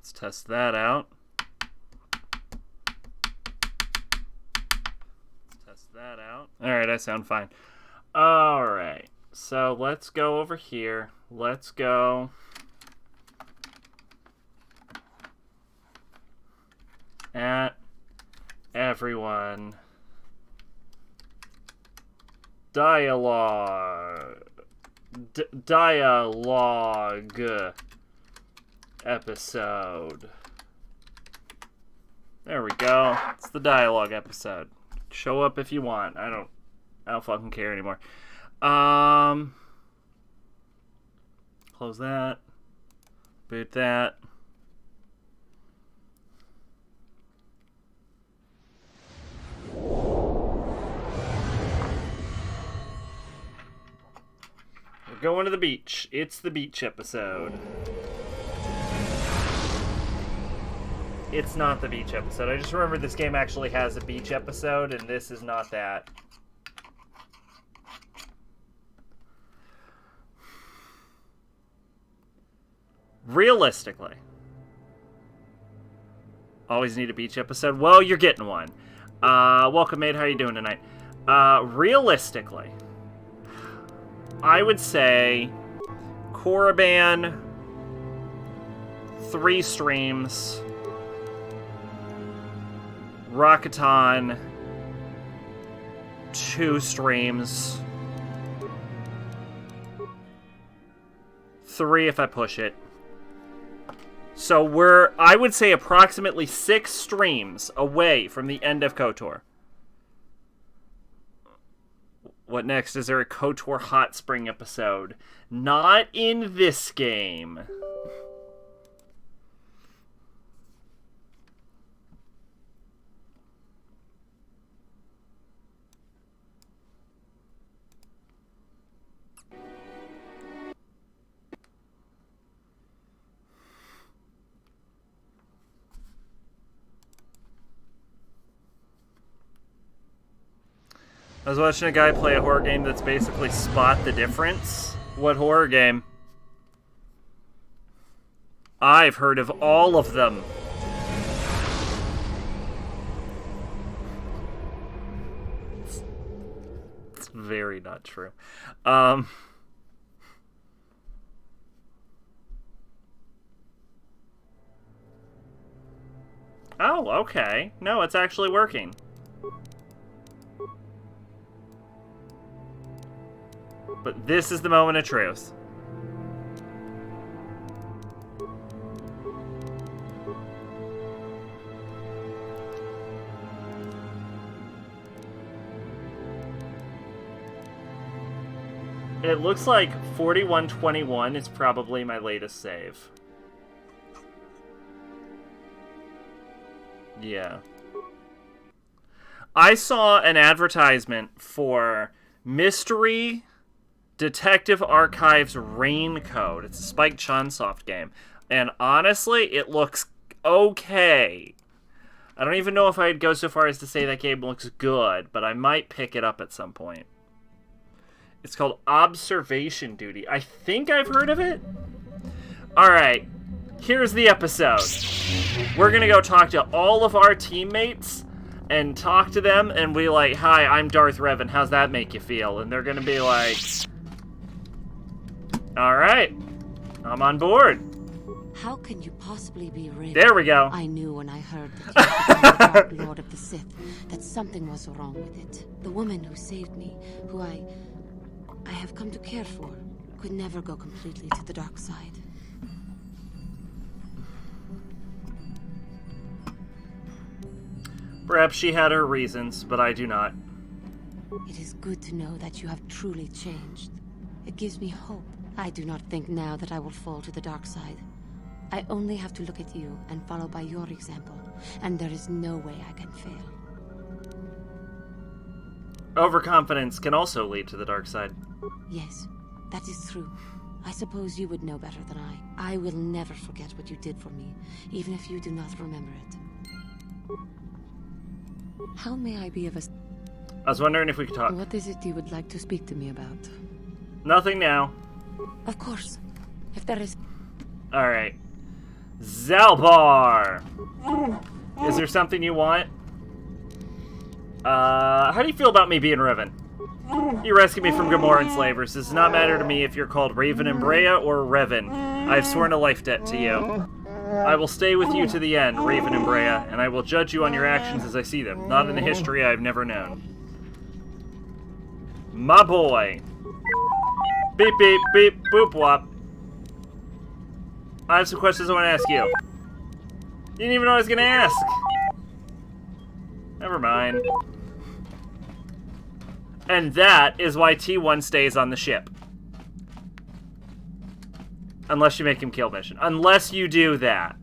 Let's test that out. Alright, I sound fine. Alright, so let's go over here. Let's go... at everyone. Dialogue episode. There we go. It's the dialogue episode. Show up if you want. I don't fucking care anymore. Close that. Boot that. We're going to the beach. It's the beach episode. It's not the beach episode. I just remember this game actually has a beach episode, and this is not that. Realistically. Always need a beach episode? Well, you're getting one. Welcome, mate. How you doing tonight? Realistically, I would say Korriban, 3 streams, Rakatan, 2 streams, 3 if I push it. So we're, I would say, approximately 6 streams away from the end of KOTOR. What next? Is there a KOTOR Hot Spring episode? Not in this game. I was watching a guy play a horror game that's basically Spot the Difference. What horror game? I've heard of all of them. It's very not true. Oh, okay. No, it's actually working. But this is the moment of truth. It looks like 4121 is probably my latest save. Yeah. I saw an advertisement for Mystery Detective Archives Raincoat. It's a Spike Chunsoft game. And honestly, it looks okay. I don't even know if I'd go so far as to say that game looks good, but I might pick it up at some point. It's called Observation Duty. I think I've heard of it. Alright, here's the episode. We're gonna go talk to all of our teammates and talk to them and be like, "Hi, I'm Darth Revan. How's that make you feel?" And they're gonna be like, "Alright, I'm on board." How can you possibly be Revan? There we go. I knew when I heard that you became the Dark Lord of the Sith that something was wrong with it. The woman who saved me, who I have come to care for, could never go completely to the dark side. Perhaps she had her reasons, but I do not. It is good to know that you have truly changed. It gives me hope. I do not think now that I will fall to the dark side. I only have to look at you and follow by your example, and there is no way I can fail. Overconfidence can also lead to the dark side. Yes, that is true. I suppose you would know better than I. I will never forget what you did for me, even if you do not remember it. How may I be of assistance? I was wondering if we could talk. What is it you would like to speak to me about? Nothing now. Of course. If there is... Alright. Zalbar! Is there something you want? How do you feel about me being Riven? You rescued me from Gamoran slavers. It does not matter to me if you're called Raven and Brea or Revan. I have sworn a life debt to you. I will stay with you to the end, Raven and Brea, and I will judge you on your actions as I see them, not in a history I have never known. My boy. Beep, beep, beep, boop, wop. I have some questions I want to ask you. You didn't even know I was going to ask. Never mind. And that is why T1 stays on the ship. Unless you make him kill mission. Unless you do that.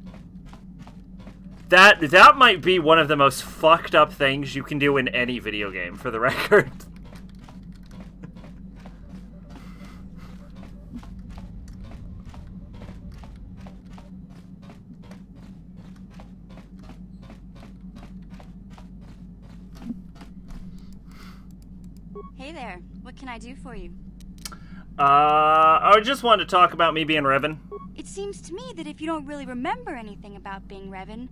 That might be one of the most fucked up things you can do in any video game, for the record. Hey there, what can I do for you? I just wanted to talk about me being Revan. It seems to me that if you don't really remember anything about being Revan,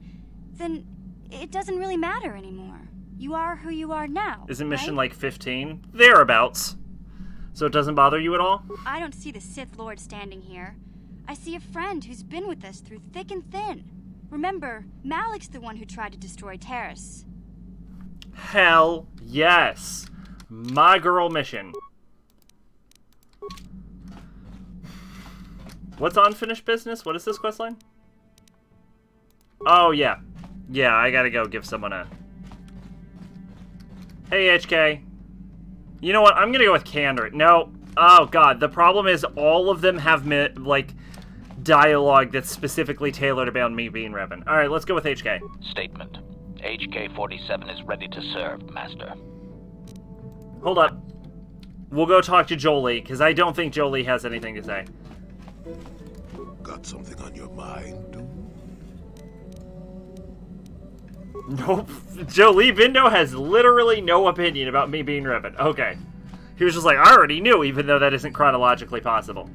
then it doesn't really matter anymore. You are who you are now. Isn't mission right? like 15? Thereabouts. So it doesn't bother you at all? I don't see the Sith Lord standing here. I see a friend who's been with us through thick and thin. Remember, Malik's the one who tried to destroy Terrace. Hell yes. My girl mission. What's unfinished business? What is this questline? Oh, yeah. Yeah, I gotta go give someone a... Hey, HK. You know what? I'm gonna go with Candor. No. Oh, God. The problem is all of them have, like, dialogue that's specifically tailored about me being Revan. Alright, let's go with HK. Statement. HK-47 is ready to serve, Master. Hold up. We'll go talk to Jolie, because I don't think Jolie has anything to say. Got something on your mind, dude? Nope. Jolie Bindo has literally no opinion about me being Revan. Okay. He was just like, I already knew, even though that isn't chronologically possible.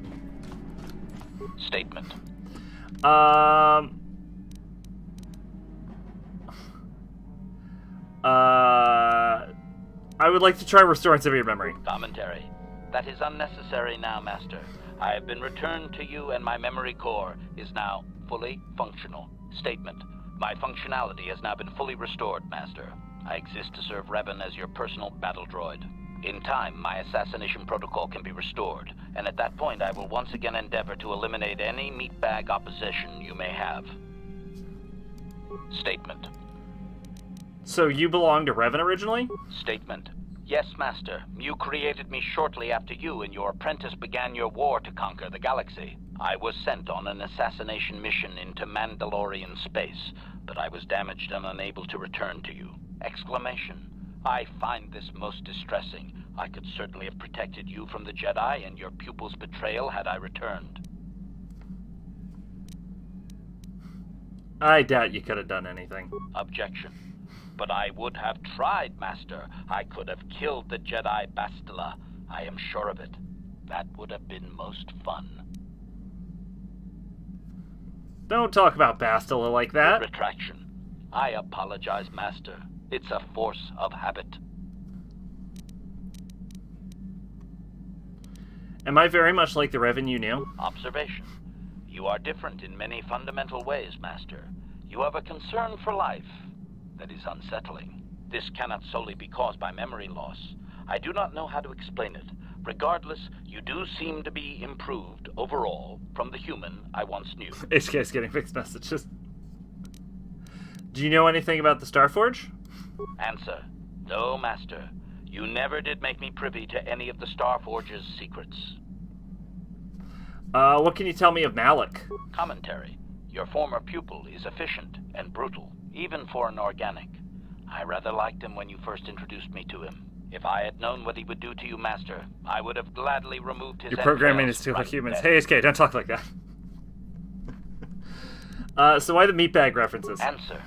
Statement. I would like to try restoring some of your memory. Commentary. That is unnecessary now, Master. I have been returned to you and my memory core is now fully functional. Statement. My functionality has now been fully restored, Master. I exist to serve Revan as your personal battle droid. In time, my assassination protocol can be restored, and at that point I will once again endeavor to eliminate any meatbag opposition you may have. Statement. So you belong to Revan originally? Statement. Yes, Master. You created me shortly after you and your apprentice began your war to conquer the galaxy. I was sent on an assassination mission into Mandalorian space, but I was damaged and unable to return to you. Exclamation. I find this most distressing. I could certainly have protected you from the Jedi and your pupil's betrayal had I returned. I doubt you could have done anything. Objection. But I would have tried, Master. I could have killed the Jedi Bastila. I am sure of it. That would have been most fun. Don't talk about Bastila like that. Retraction. I apologize, Master. It's a force of habit. Am I very much like the Revan you knew? Observation. You are different in many fundamental ways, Master. You have a concern for life that is unsettling. This cannot solely be caused by memory loss. I do not know how to explain it. Regardless, you do seem to be improved overall from the human I once knew. HK's getting mixed messages. Do you know anything about the Starforge? Answer. No, Master. You never did make me privy to any of the Starforge's secrets. What can you tell me of Malik? Commentary. Your former pupil is efficient and brutal, even for an organic. I rather liked him when you first introduced me to him. If I had known what he would do to you, Master, I would have gladly removed his Your programming entrails is too like right humans. then. Hey, HK, don't talk like that. So why the meatbag references? Answer.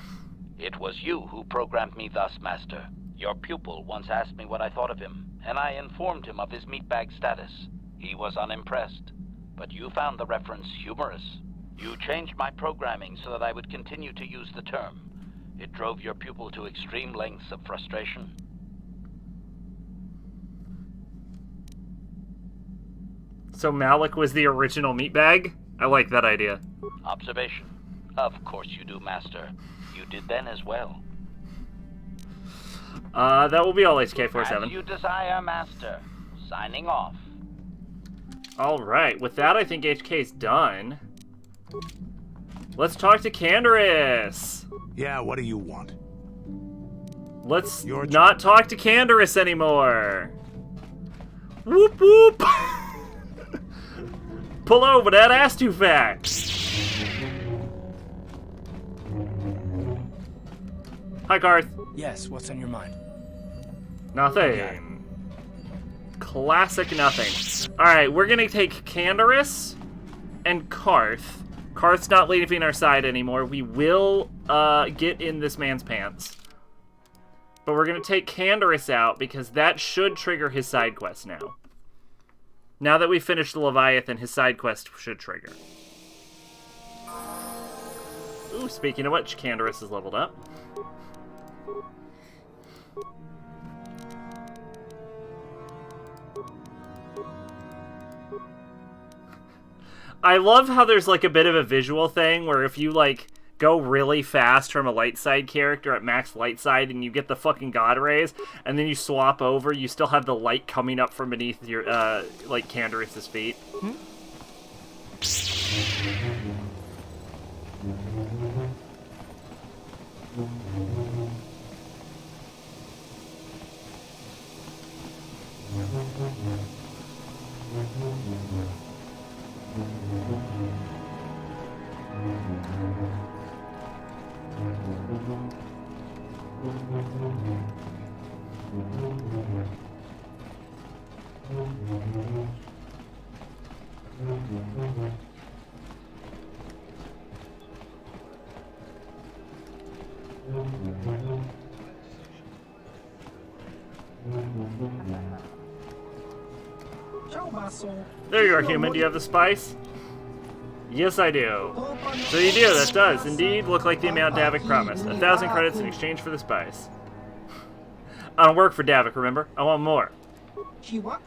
It was you who programmed me thus, Master. Your pupil once asked me what I thought of him, and I informed him of his meatbag status. He was unimpressed, but you found the reference humorous. You changed my programming so that I would continue to use the term. It drove your pupil to extreme lengths of frustration. So Malik was the original meatbag? I like that idea. Observation. Of course you do, Master. You did then as well. That will be all HK47. As you desire, Master. Signing off. Alright, with that I think HK's done. Let's talk to Canderous! Yeah, what do you want? Let's Your not talk to Canderous anymore! Whoop whoop! Pull over, that ass too fat! Hi, Garth. Yes, what's on your mind? Nothing. Classic nothing. Alright, we're gonna take Canderous and Karth. Karth's not leaving our side anymore. We will get in this man's pants. But we're gonna take Canderous out because that should trigger his side quest now. Now that we've finished the Leviathan, his side quest should trigger. Ooh, speaking of which, Canderous is leveled up. I love how there's like a bit of a visual thing where if you like go really fast from a light side character at max light side and you get the fucking god rays and then you swap over, you still have the light coming up from beneath your like Canderous's feet. There you are, human. Do you have the spice? Yes, I do. So you do. That does indeed look like the amount Davik promised. 1,000 credits in exchange for the spice. I don't work for Davik, remember? I want more.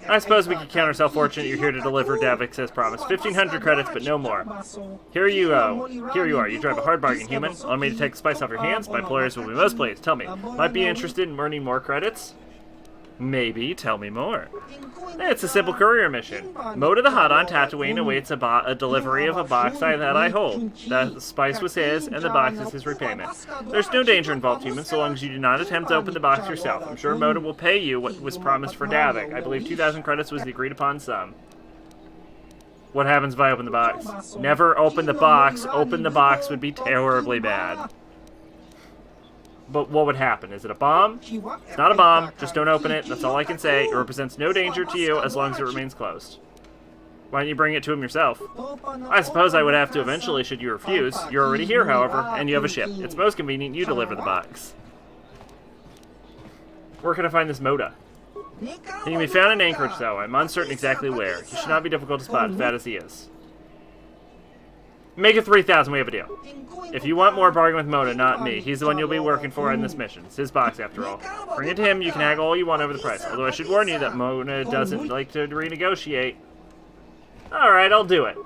I suppose we could count ourselves fortunate you're here to deliver Davik as promised. 1,500 credits, but no more. Here you are. You drive a hard bargain, human. Allow me to take the spice off your hands. My employers will be most pleased. Tell me, might be interested in earning more credits? Maybe. Tell me more. It's a simple courier mission. Moda the Hutt on Tatooine awaits a delivery of a box that I hold. The spice was his, and the box is his repayment. There's no danger involved, human, so long as you do not attempt to open the box yourself. I'm sure Moda will pay you what was promised for Davik. I believe 2,000 credits was the agreed upon sum. What happens if I open the box? Never open the box. Open the box would be terribly bad. But what would happen? Is it a bomb? It's not a bomb. Just don't open it. That's all I can say. It represents no danger to you as long as it remains closed. Why don't you bring it to him yourself? I suppose I would have to eventually should you refuse. You're already here, however, and you have a ship. It's most convenient you deliver the box. Where can I find this Moda? He can be found in Anchorage, though. I'm uncertain exactly where. He should not be difficult to spot, as bad as he is. Make it 3,000, we have a deal. If you want more, bargain with Moda, not me. He's the one you'll be working for in this mission. It's his box, after all. Bring it to him, you can haggle all you want over the price. Although I should warn you that Moda doesn't like to renegotiate. Alright, I'll do it.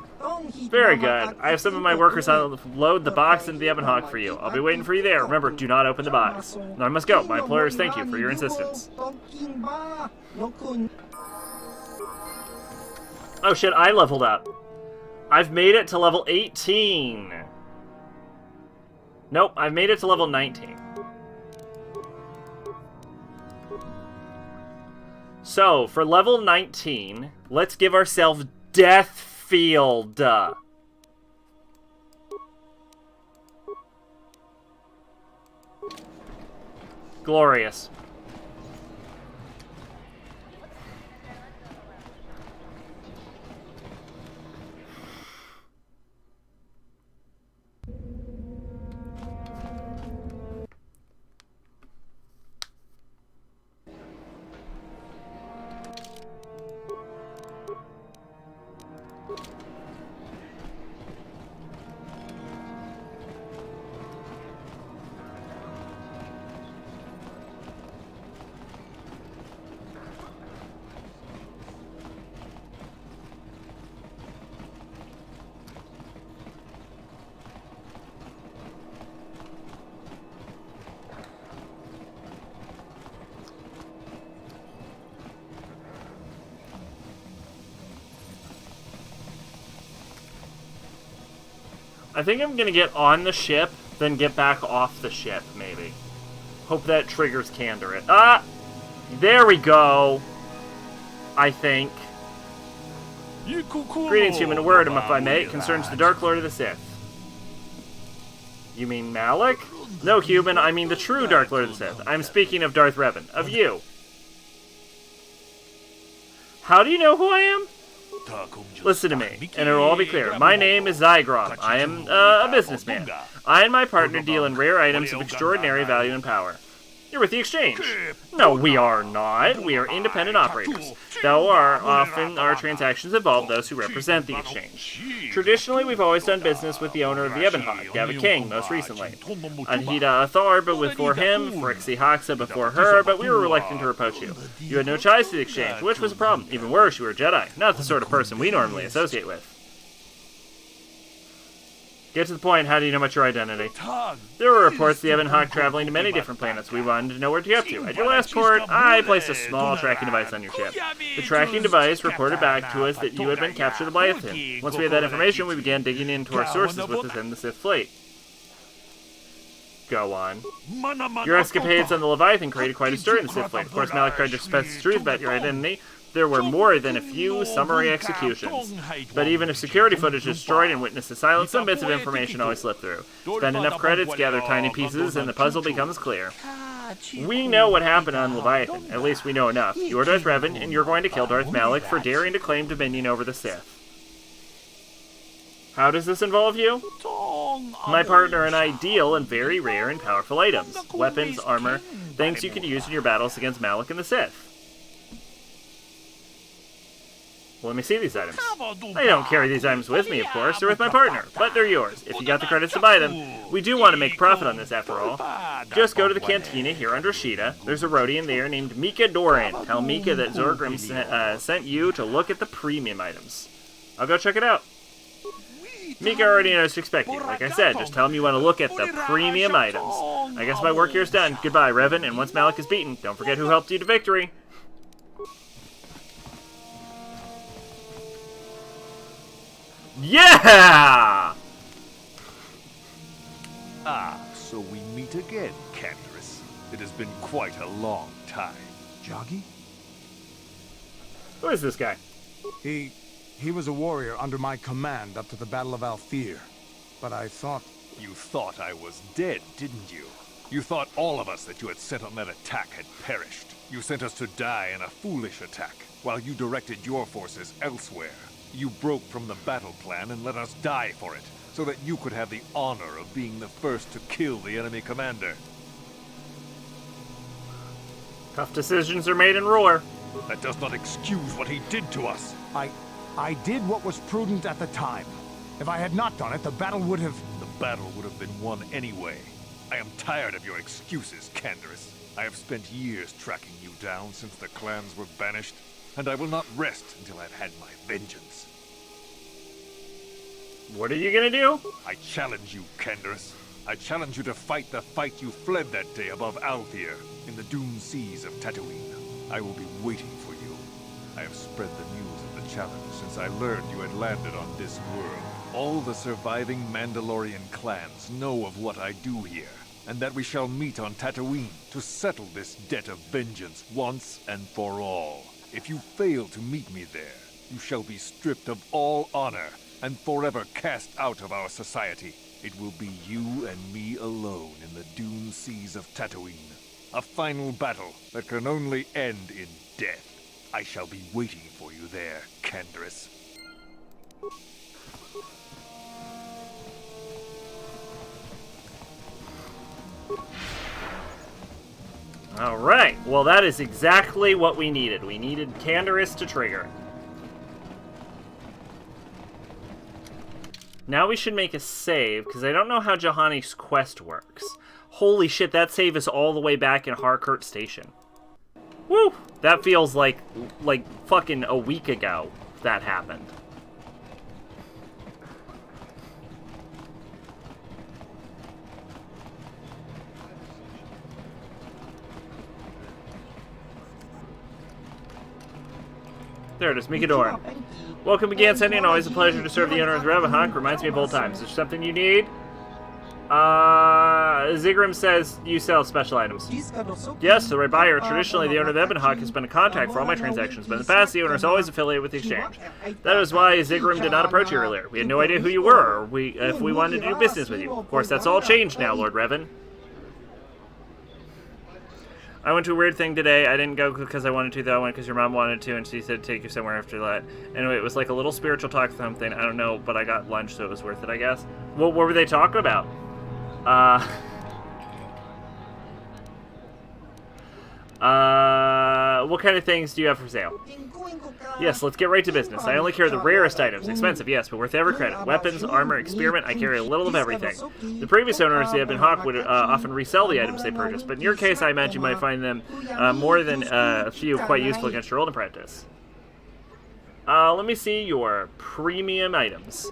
Very good. I have some of my workers load the box into the oven hog for you. I'll be waiting for you there. Remember, do not open the box. Now I must go. My employers thank you for your insistence. Oh shit, I leveled up. I've made it to level 18. Nope, I've made it to level 19. So, for level 19, let's give ourselves Death Field. Glorious. I think I'm gonna get on the ship, then get back off the ship, maybe. Hope that triggers Candor. Ah! There we go! I think. Greetings, human. A word, if I may. It concerns the Dark Lord of the Sith. You mean Malik? No, human, I mean the true Dark Lord of the Sith. I'm speaking of Darth Revan. Of you. How do you know who I am? Listen to me, and it'll all be clear. My name is Zygrom. I am a businessman. I and my partner deal in rare items of extraordinary value and power. You're with the Exchange. No, we are not. We are independent operators. Though often our transactions involve those who represent the Exchange. Traditionally, we've always done business with the owner of the Ebonhawk, Gavin King, most recently. Anhida Athar, but before him, Phrixie Hoxa before her, but we were reluctant to approach you. You had no ties to the Exchange, which was a problem. Even worse, you were a Jedi, not the sort of person we normally associate with. Get to the point, how do you know about your identity? There were reports the Ebonhawk traveling to many different planets. We wanted to know where to get to. At your last port, I placed a small tracking device on your ship. The tracking device reported back to us that you had been captured at Leviathan. Once we had that information, we began digging into our sources within the Sith fleet. Go on. Your escapades on the Leviathan created quite a stir in the Sith fleet. Of course, Malik tried to express the truth about your identity. There were more than a few summary executions. But even if security footage is destroyed and witnesses silenced, some bits of information always slip through. Spend enough credits, gather tiny pieces, and the puzzle becomes clear. We know what happened on Leviathan. At least we know enough. You're Darth Revan, and you're going to kill Darth Malik for daring to claim dominion over the Sith. How does this involve you? My partner and I deal in very rare and powerful items. Weapons, armor, things you can use in your battles against Malik and the Sith. Well, let me see these items. I don't carry these items with me, of course. They're with my partner, but they're yours. If you got the credits to buy them, we do want to make profit on this after all. Just go to the cantina here under Sheeta. There's a Rhodian there named Mika Doran. Tell Mika that Zorgrim sent you to look at the premium items. I'll go check it out. Mika already knows to expect you. Like I said, just tell him you want to look at the premium items. I guess my work here is done. Goodbye, Revan, and once Malik is beaten, don't forget who helped you to victory. Yeah! So we meet again, Canderous. It has been quite a long time. Joggy? Who is this guy? He was a warrior under my command up to the Battle of Althir. But I thought... You thought I was dead, didn't you? You thought all of us that you had sent on that attack had perished. You sent us to die in a foolish attack, while you directed your forces elsewhere. You broke from the battle plan and let us die for it, so that you could have the honor of being the first to kill the enemy commander. Tough decisions are made in Roar. That does not excuse what he did to us. I did what was prudent at the time. If I had not done it, the battle would have... The battle would have been won anyway. I am tired of your excuses, Canderous. I have spent years tracking you down since the clans were banished, and I will not rest until I've had my vengeance. What are you gonna do? I challenge you, Canderous. I challenge you to fight the fight you fled that day above Althir, in the doomed seas of Tatooine. I will be waiting for you. I have spread the news of the challenge since I learned you had landed on this world. All the surviving Mandalorian clans know of what I do here, and that we shall meet on Tatooine to settle this debt of vengeance once and for all. If you fail to meet me there, you shall be stripped of all honor and forever cast out of our society. It will be you and me alone in the dune seas of Tatooine. A final battle that can only end in death. I shall be waiting for you there, Canderous. Alright, well that is exactly what we needed. We needed Canderous to trigger. Now we should make a save, because I don't know how Juhani's quest works. Holy shit, that save is all the way back in Harcourt Station. Woo! That feels like fucking a week ago that happened. There it is, Mikador. Welcome again, Sending. Always a pleasure to serve the owner of the Revenant. Reminds me of old times. Is there something you need? Zigrim says you sell special items. Yes, to the right buyer. Traditionally, the owner of the Ebonhawk has been a contact for all my transactions, but in the past, the owner is always affiliated with the exchange. That is why Zigrim did not approach you earlier. We had no idea who you were, or if we wanted to do business with you. Of course, that's all changed now, Lord Revan. I went to a weird thing today. I didn't go because I wanted to, though. I went because your mom wanted to, and she said take you somewhere after that. Anyway, it was like a little spiritual talk or something. I don't know, but I got lunch, so it was worth it, I guess. What were they talking about? What kind of things do you have for sale? Yes, let's get right to business. I only carry the rarest items. Expensive, yes, but worth every credit. Weapons, armor, experiment, I carry a little of everything. The previous owners, the Ebonhawk, would often resell the items they purchased, but in your case, I imagine you might find them more than a few quite useful against your old apprentice. Let me see your premium items.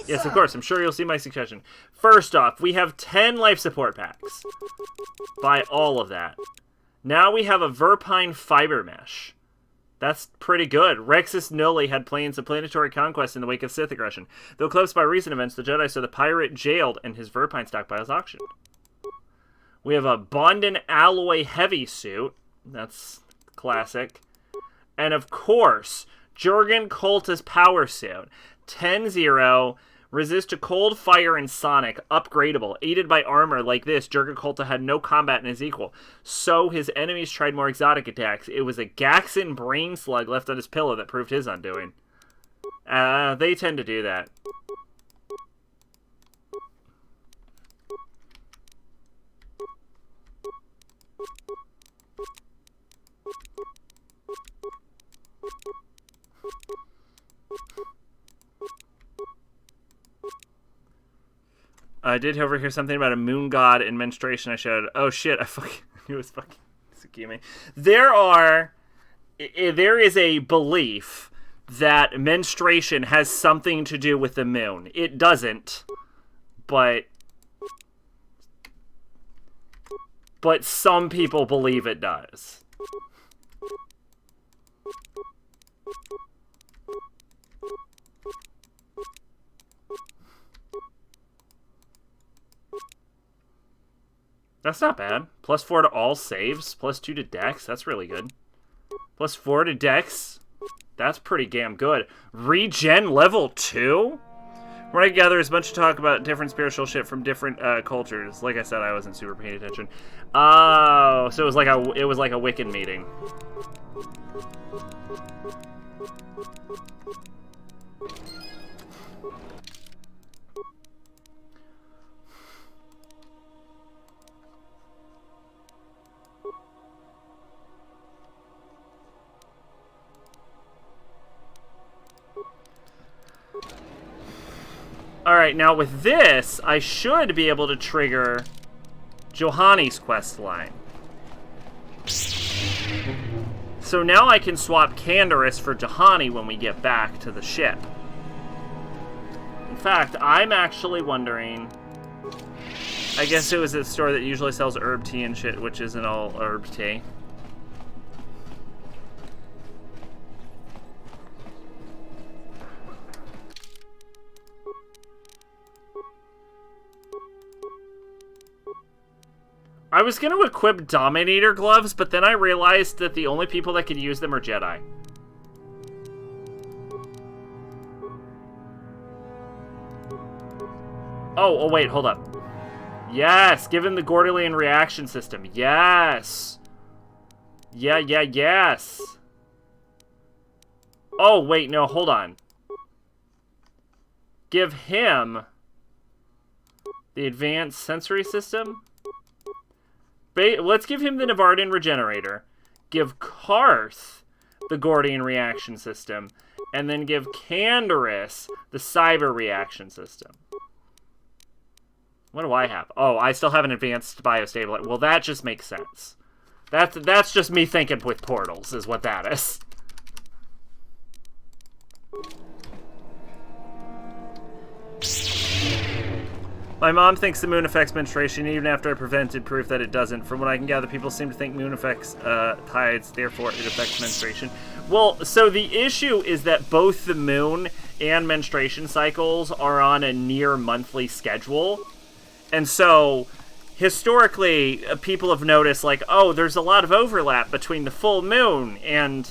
Yes, of course. I'm sure you'll see my suggestion. First off, we have 10 life support packs. Buy all of that. Now we have a Verpine fiber mesh. That's pretty good. Rexus Nulli had plans of planetary conquest in the wake of Sith aggression. Though eclipsed by recent events, the Jedi saw the pirate jailed and his Verpine stockpiles auctioned. We have a Bondin alloy heavy suit. That's classic. And of course, Jurgen Kulta's power suit. 10-0, resist to cold, fire, and sonic, upgradable. Aided by armor like this, Jurgen Kulta had no combat in his equal, so his enemies tried more exotic attacks. It was a Gaxan brain slug left on his pillow that proved his undoing. They tend to do that. I did overhear something about a moon god and menstruation. I shouted, oh shit, I fucking knew it was fucking Tsukimi. There is a belief that menstruation has something to do with the moon. It doesn't, but some people believe it does. That's not bad. +4 to all saves, +2 to dex. That's really good. +4 to dex. That's pretty damn good. Regen level 2? We're gonna gather as much to talk about different spiritual shit from different cultures. Like I said, I wasn't super paying attention. Oh, so it was like a Wiccan meeting. Alright, now with this, I should be able to trigger Johanni's quest line. So now I can swap Canderous for Johanni when we get back to the ship. In fact, I'm actually wondering... I guess it was a store that usually sells herb tea and shit, which isn't all herb tea. I was going to equip Dominator gloves, but then I realized that the only people that can use them are Jedi. Oh, wait, hold up. Yes, given the Gordian reaction system. Yes. Yes. Oh, wait, no, hold on. Give him the advanced sensory system. Let's give him the Nevardan Regenerator. Give Karth the Gordian Reaction System. And then give Canderous the Cyber Reaction System. What do I have? Oh, I still have an Advanced Biostabilizer. Well, that just makes sense. That's just me thinking with portals, is what that is. My mom thinks the moon affects menstruation, even after I prevented proof that it doesn't. From what I can gather, people seem to think moon affects tides, therefore it affects menstruation. Well, so the issue is that both the moon and menstruation cycles are on a near monthly schedule. And so, historically, people have noticed, like, oh, there's a lot of overlap between the full moon and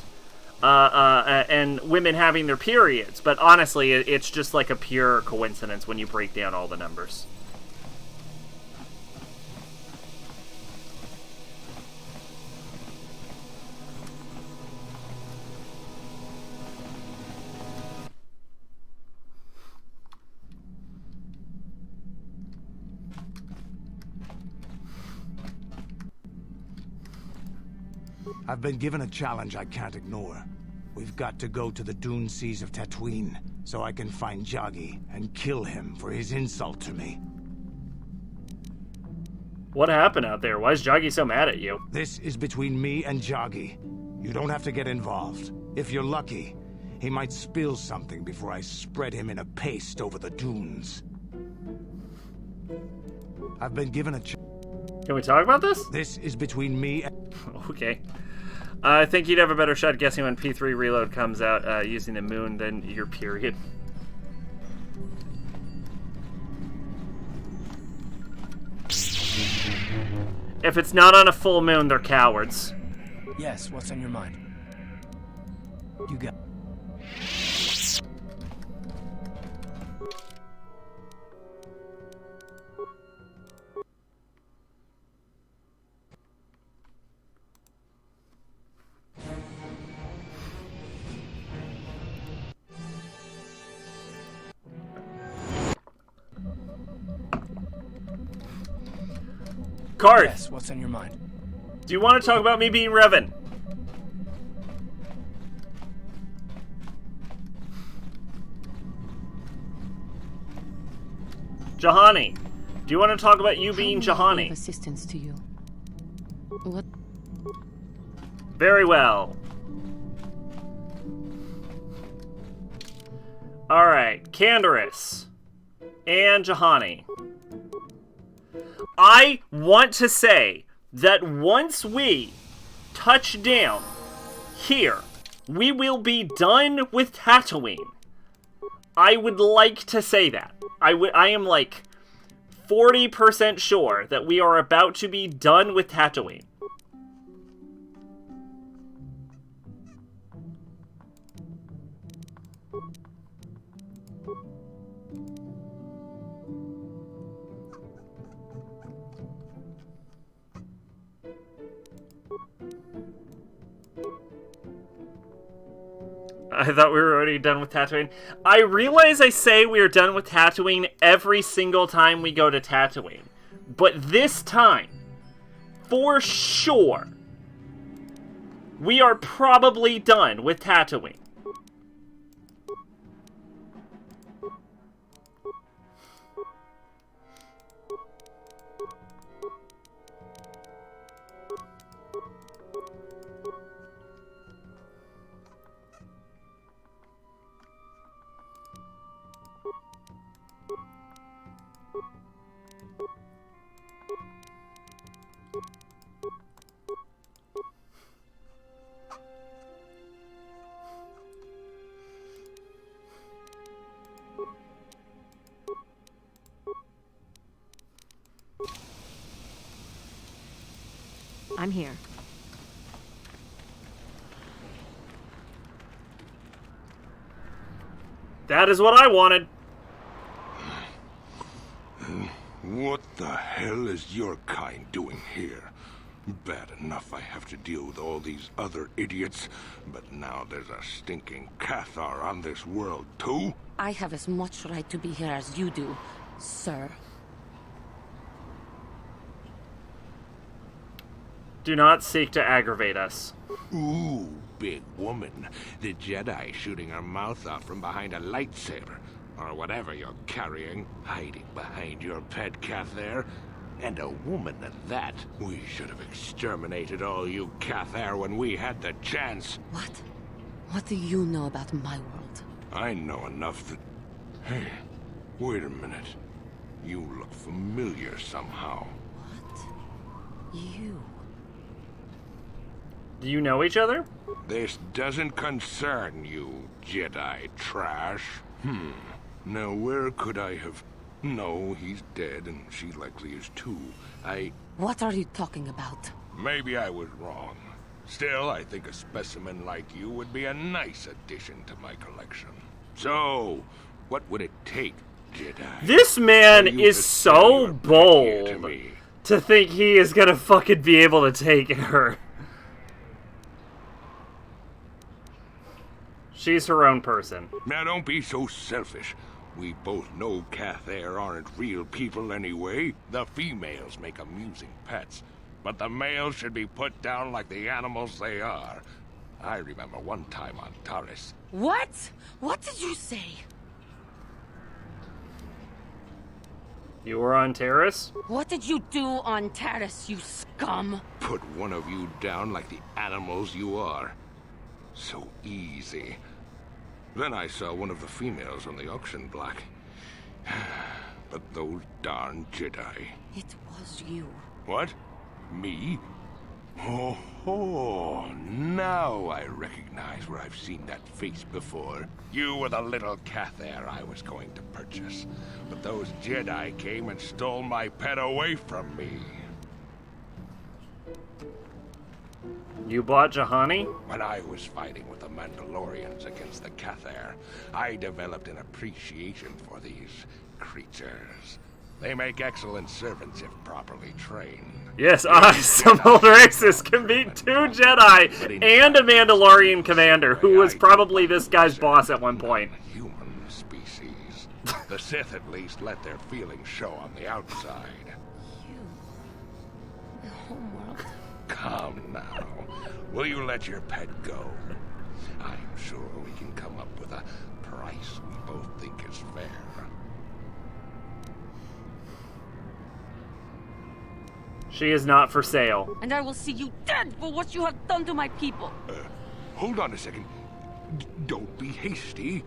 women having their periods. But honestly, it's just like a pure coincidence when you break down all the numbers. I've been given a challenge I can't ignore. We've got to go to the dune seas of Tatooine, so I can find Jaggi and kill him for his insult to me. What happened out there? Why is Jaggi so mad at you? This is between me and Jaggi. You don't have to get involved. If you're lucky, he might spill something before I spread him in a paste over the dunes. I've been given a Can we talk about this? This is between me and... Okay. I think you'd have a better shot guessing when P3 Reload comes out using the moon than your period. If it's not on a full moon, they're cowards. Yes, what's on your mind? You got... Card, Yes, what's on your mind? do you want to talk about me being Revan? Jahani, do you want to talk about you being How may I be Jahani? of assistance to you? What? Very well. Alright, Canderous and Jahani. I want to say that once we touch down here, we will be done with Tatooine. I would like to say that. I am like 40% sure that we are about to be done with Tatooine. I thought we were already done with Tatooine. I realize I say we are done with Tatooine every single time we go to Tatooine. But this time, for sure, we are probably done with Tatooine. I'm here. That is what I wanted. What the hell is your kind doing here? Bad enough I have to deal with all these other idiots, but now there's a stinking Cathar on this world too? I have as much right to be here as you do, sir. Do not seek to aggravate us. Ooh, big woman. The Jedi shooting her mouth off from behind a lightsaber. Or whatever you're carrying, hiding behind your pet Cathar. And a woman at that. We should have exterminated all you Cathar when we had the chance. What? What do you know about my world? I know enough that... Hey, wait a minute. You look familiar somehow. What? You? Do you know each other? This doesn't concern you, Jedi trash. Now where could I have... No, he's dead, and she likely is too. What are you talking about? Maybe I was wrong. Still, I think a specimen like you would be a nice addition to my collection. So, what would it take, Jedi? This man for you is to so sell your pet here to bold me? to think he is gonna fucking be able to take her. She's her own person. Now don't be so selfish. We both know Cathair aren't real people anyway. The females make amusing pets, but the males should be put down like the animals they are. I remember one time on Taurus. What? What did you say? You were on Terrace? What did you do on Taris, you scum? Put one of you down like the animals you are. So easy. Then I saw one of the females on the auction block. But those darn Jedi. It was you. What? Me? Oh, now I recognize where I've seen that face before. You were the little Cathair I was going to purchase. But those Jedi came and stole my pet away from me. You bought Juhani? When I was fighting with the Mandalorians against the Cathair, I developed an appreciation for these creatures. They make excellent servants if properly trained. Yes, some older races can beat 2 Jedi and a Mandalorian commander, who was probably this guy's boss at one point. Human species. The Sith at least let their feelings show on the outside. The homeworld. Come now. Will you let your pet go? I'm sure we can come up with a price we both think is fair. She is not for sale. And I will see you dead for what you have done to my people. Hold on a second. Don't be hasty.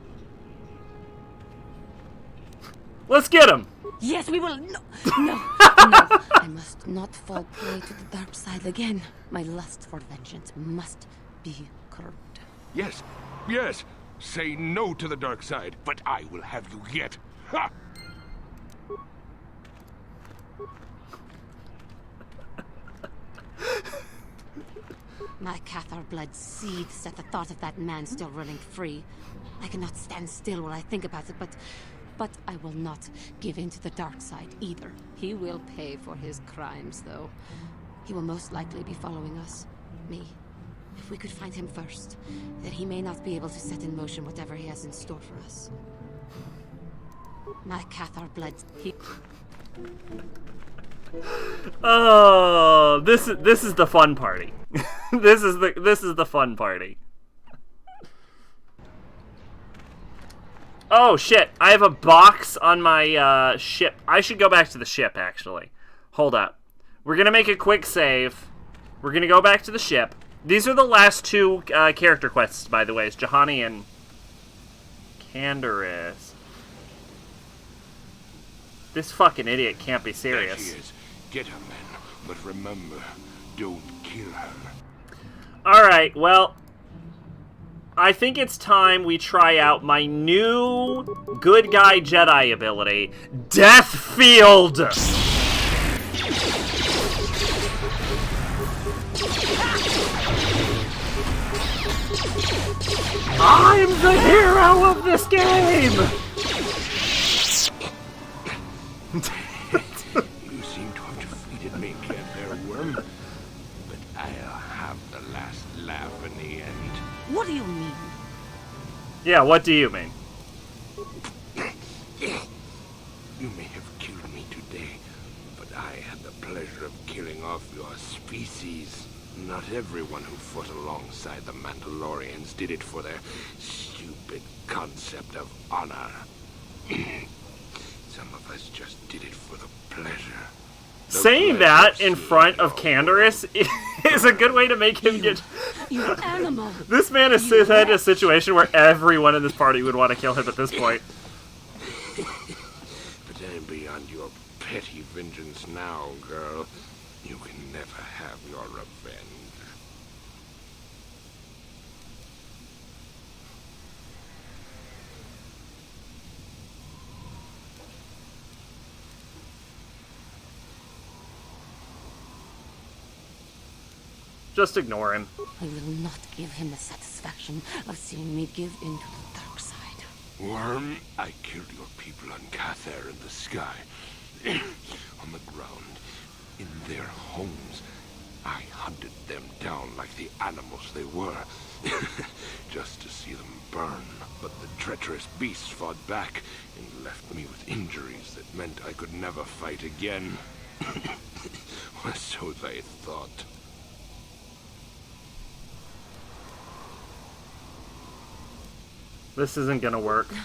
Let's get him! Yes, we will. No. I must not fall prey to the dark side again. My lust for vengeance must be curbed. Yes. Say no to the dark side, but I will have you yet. Ha! My Cathar blood seethes at the thought of that man still running free. I cannot stand still while I think about it, but I will not give in to the dark side either. He will pay for his crimes, though. He will most likely be following us. Me. If we could find him first, then he may not be able to set in motion whatever he has in store for us. My Cathar blood, Oh, this is the fun party. this is the fun party. Oh shit! I have a box on my ship. I should go back to the ship actually. Hold up. We're gonna make a quick save. We're gonna go back to the ship. These are the last 2 character quests, by the way. It's Juhani and Canderous. This fucking idiot can't be serious. There she is. Get her, men. But remember, don't kill her. Alright, well, I think it's time we try out my new good guy Jedi ability, Death Field! I'm the hero of this game! You seem to have defeated me, Cathair Worm. But I'll have the last laugh in the end. what do you mean? Yeah, what do you mean? You may have killed me today, but I had the pleasure of killing off your species. Not everyone who fought alongside the Mandalorians did it for their stupid concept of honor. Some of us just did it for the pleasure. Saying that in front of Canderous is a good way to make him get... You animal! This man is in a situation where everyone in this party would want to kill him at this point. But I'm beyond your petty vengeance now, girl. You can never have your revenge. Just ignore him. I will not give him the satisfaction of seeing me give in to the dark side. Worm, I killed your people on Cather in the sky. On the ground. In their homes. I hunted them down like the animals they were. Just to see them burn. But the treacherous beasts fought back and left me with injuries that meant I could never fight again. Or so they thought. This isn't gonna work. No,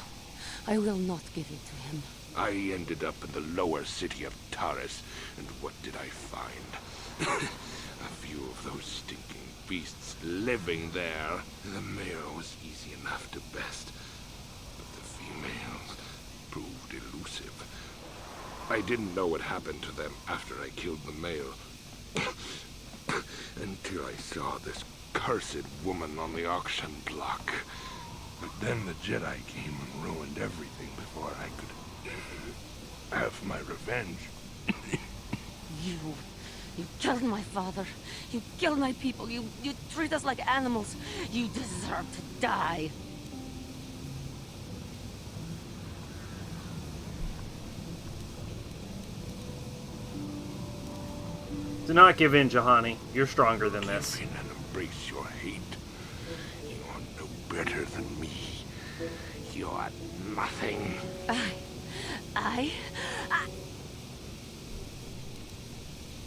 I will not give it to him. I ended up in the lower city of Taurus, and what did I find? A few of those stinking beasts living there. The male was easy enough to best, but the females proved elusive. I didn't know what happened to them after I killed the male. Until I saw this cursed woman on the auction block. But then the Jedi came and ruined everything before I could have my revenge. You killed my father. You killed my people. You treat us like animals. You deserve to die. Do not give in, Juhani. You're stronger than this. Give in and embrace your hate. You are no better than me. You are nothing. I...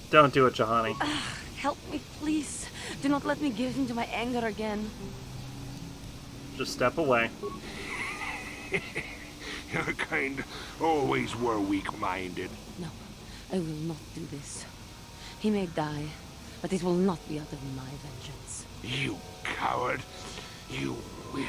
Don't do it, Juhani. Help me, please. Do not let me give in to my anger again. Just step away. Your kind always were weak-minded. No, I will not do this. He may die, but it will not be out of my vengeance. You coward. You weak...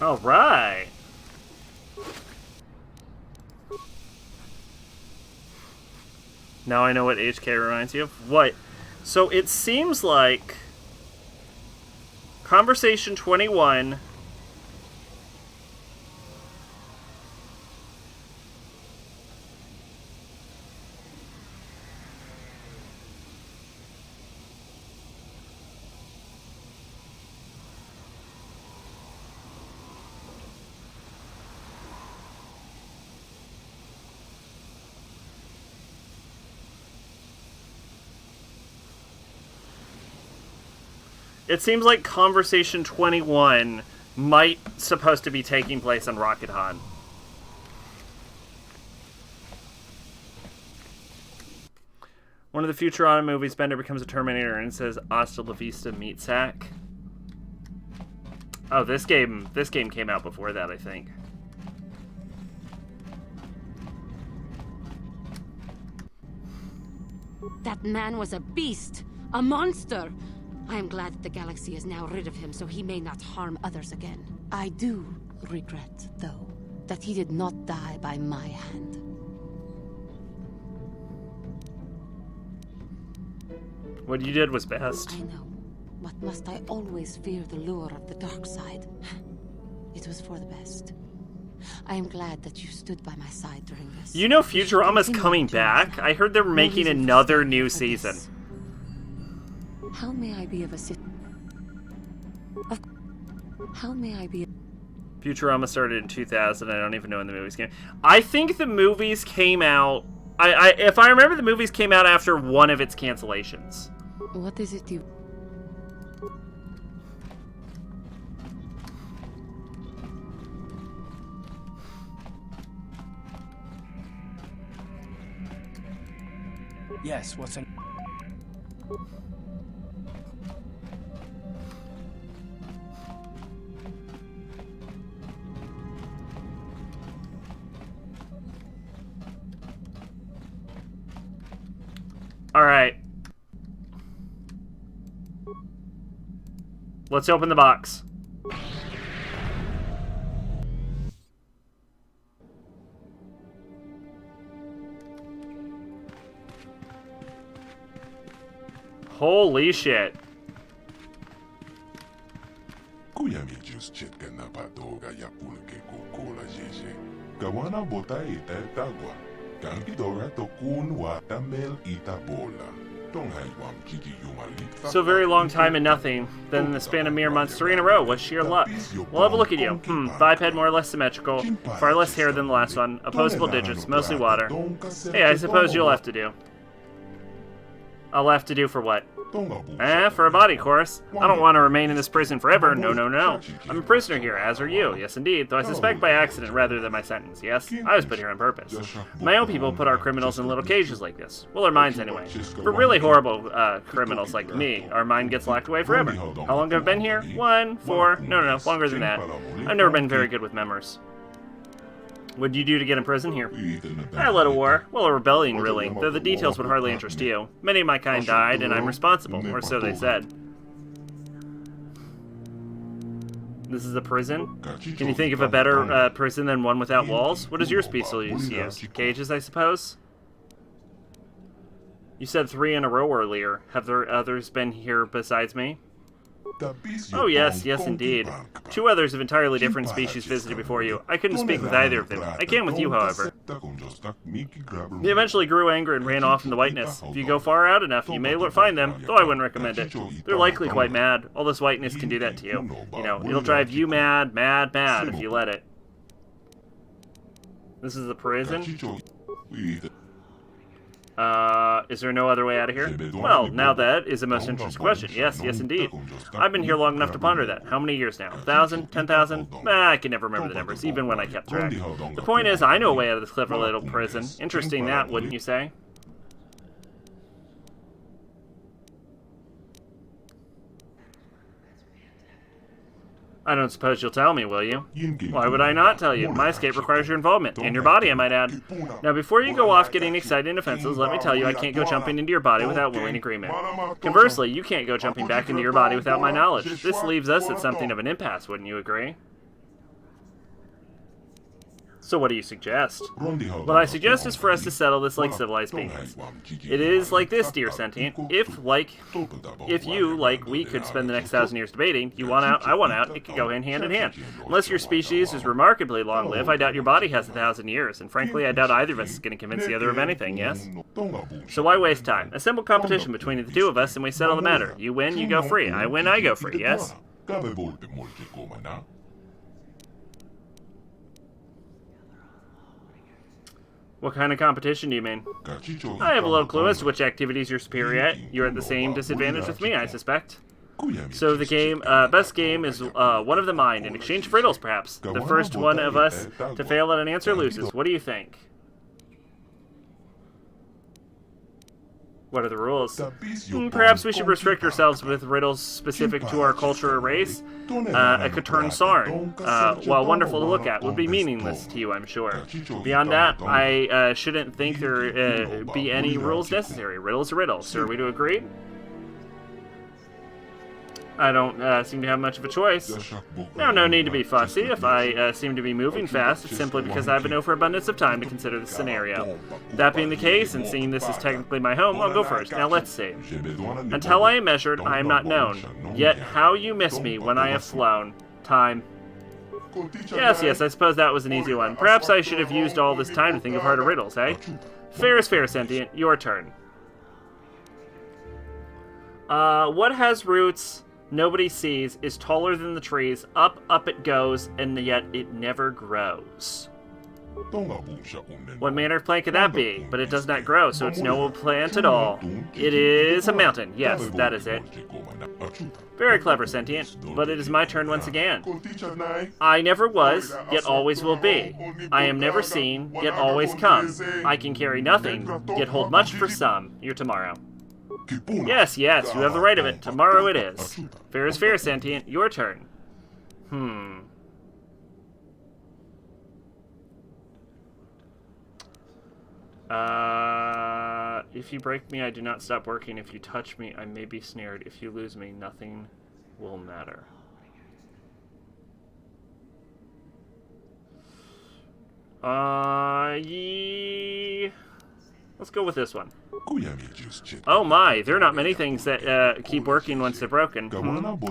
All right. Now I know what HK reminds you of. What? So it seems like Conversation 21 It seems like Conversation 21 might supposed to be taking place on Rocket Han. One of the Futurama movies, Bender becomes a Terminator and says "Hasta la vista, meat sack." Oh, this game came out before that, I think. That man was a beast, a monster. I am glad that the galaxy is now rid of him, so he may not harm others again. I do regret, though, that he did not die by my hand. What you did was best. I know, but must I always fear the lure of the dark side? It was for the best. I am glad that you stood by my side during this. You know Futurama's coming back? I heard they're making another new season. How may I be of assistance? How may I be? Futurama started in 2000. I don't even know when the movies came. I think the movies came out. If I remember, the movies came out after one of its cancellations. What is it you? Yes, what's in... Alright. Let's open the box. Holy shit. Kuyamijus chitka na patoga ya pulke kukola jeje. Kawana bota ita tagwa. Kankidora tokun watamel ita bola. So very long time and nothing. Then in the span of mere months, 3 in a row. What's sheer luck? We'll have a look at you. Biped, more or less symmetrical. Far less hair than the last one. Opposable digits, mostly water. Hey, I suppose you'll have to do. I'll have to do for what? For a body course. I don't want to remain in this prison forever. No, no, no. I'm a prisoner here, as are you. Yes, indeed. Though I suspect by accident rather than my sentence. Yes, I was put here on purpose. My own people put our criminals in little cages like this. Well, our minds anyway. For really horrible criminals like me, our mind gets locked away forever. How long have I been here? 1, 4... No, longer than that. I've never been very good with memories. What did you do to get in prison here? I led a war. Well, a rebellion, really, though the details would hardly interest you. Many of my kind died, and I'm responsible, or so they said. This is a prison? Can you think of a better prison than one without walls? What does your species use? Cages, I suppose? You said 3 in a row earlier. Have there others been here besides me? Oh yes, indeed. 2 others of entirely different species visited before you. I couldn't speak with either of them. I can with you, however. They eventually grew angry and ran off in the whiteness. If you go far out enough, you may find them, though I wouldn't recommend it. They're likely quite mad. All this whiteness can do that to you. You know, it'll drive you mad if you let it. This is the prison? Is there no other way out of here? Well, now that is a most interesting question. Yes, indeed. I've been here long enough to ponder that. How many years now? 1,000? 10,000? I can never remember the numbers, even when I kept track. The point is, I know a way out of this clever little prison. Interesting that, wouldn't you say? I don't suppose you'll tell me, will you? Why would I not tell you? My escape requires your involvement, and your body, I might add. Now, before you go off getting excited and offensive, let me tell you I can't go jumping into your body without willing agreement. Conversely, you can't go jumping back into your body without my knowledge. This leaves us at something of an impasse, wouldn't you agree? So what do you suggest? What I suggest is for us to settle this like civilized beings. It is like this, dear sentient. If you, like we, could spend the next 1,000 years debating, you want out, I want out, it could go hand in hand. Unless your species is remarkably long-lived, I doubt your body has 1,000 years, and frankly, I doubt either of us is going to convince the other of anything, yes? So why waste time? A simple competition between the 2 of us, and we settle the matter. You win, you go free. I win, I go free, yes? What kind of competition do you mean? I have a little clue as to which activities you're superior at. You're at the same disadvantage with me, I suspect. So the game, best game is one of the mine, in exchange for riddles, perhaps. The first one of us to fail at an answer loses. What do you think? What are the rules? Perhaps we should restrict ourselves with riddles specific to our culture or race. A Katern Sarn, while wonderful to look at, would be meaningless to you, I'm sure. Beyond that, I shouldn't think there be any rules necessary. Riddle's a riddle. So are we to agree? I don't seem to have much of a choice. Now, no need to be fussy. If I seem to be moving fast, it's simply because I have an overabundance of time to consider the scenario. That being the case, and seeing this is technically my home, I'll go first. Now, let's see. Until I am measured, I am not known. Yet, how you miss me when I have flown. Time. Yes, I suppose that was an easy one. Perhaps I should have used all this time to think of harder riddles, eh? Fair is fair, Sentient. Your turn. What has roots nobody sees, is taller than the trees, up it goes, and yet it never grows? What manner of plant could that be? But it does not grow, so it's no plant at all. It is a mountain. Yes, that is it. Very clever, Sentient, but it is my turn once again. I never was, yet always will be. I am never seen, yet always come. I can carry nothing, yet hold much for some. You're tomorrow. Yes, you have the right of it. Tomorrow it is. Fair is fair, Sentient. Your turn. If you break me, I do not stop working. If you touch me, I may be snared. If you lose me, nothing will matter. Let's go with this one. Oh my, there are not many things that keep working once they're broken.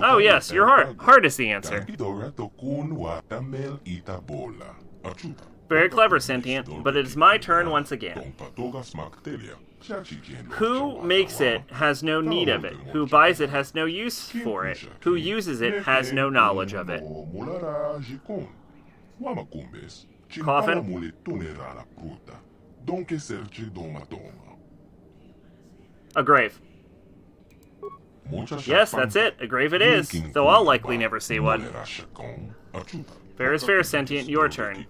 Oh yes, your heart. Heart is the answer. Very clever, Sentient, but it is my turn once again. Who makes it has no need of it. Who buys it has no use for it. Who uses it has no knowledge of it. Coffin? A grave. Yes, that's it. A grave it is, though I'll likely never see one. Fair is fair, Sentient. Your turn.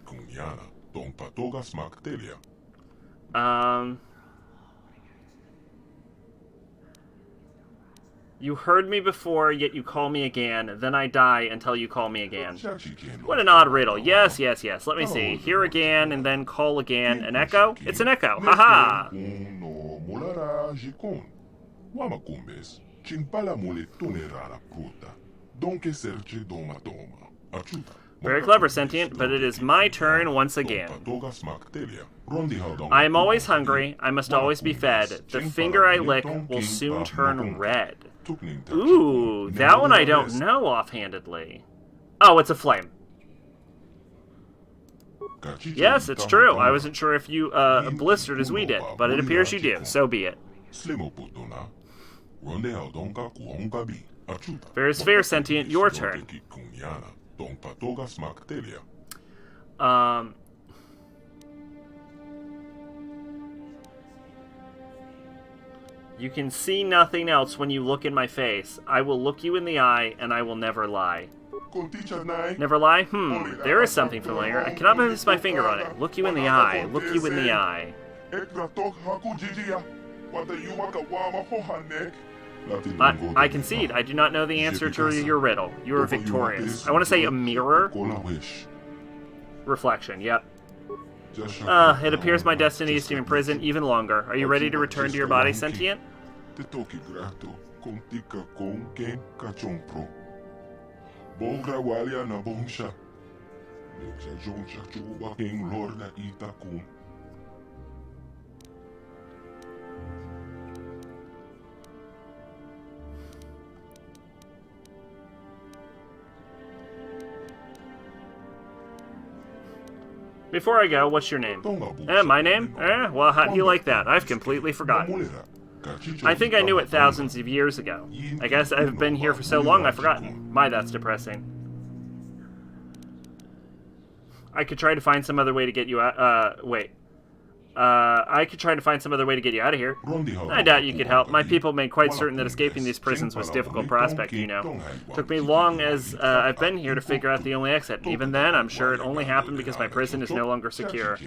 You heard me before, yet you call me again. Then I die until you call me again. What an odd riddle. Yes, yes, yes. Let me see. Hear again, and then call again. An echo? It's an echo. Haha! Very clever, Sentient, but it is my turn once again. I am always hungry. I must always be fed. The finger I lick will soon turn red. Ooh, that one I don't know offhandedly. Oh, it's a flame. Yes, it's true. I wasn't sure if you blistered as we did, but it appears you do. So be it. Fair is fair, Sentient. Your turn. You can see nothing else when you look in my face. I will look you in the eye, and I will never lie. Never lie? There is something familiar. I cannot place my finger on it. Look you in the eye. Look you in the eye. I concede. I do not know the answer to your riddle. You are victorious. I want to say a mirror? Reflection, yep. It appears my destiny is to imprison even longer. Are you ready to return to your body, Sentient? Before I go, what's your name? My name? Well, how do you like that? I've completely forgotten. I think I knew it thousands of years ago. I guess I've been here for so long I've forgotten. My, that's depressing. I could try to find some other way to get you out. Wait. I could try to find some other way to get you out of here. I doubt you could help. My people made quite certain that escaping these prisons was a difficult prospect, you know. Took me long as I've been here to figure out the only exit. Even then, I'm sure it only happened because my prison is no longer secure.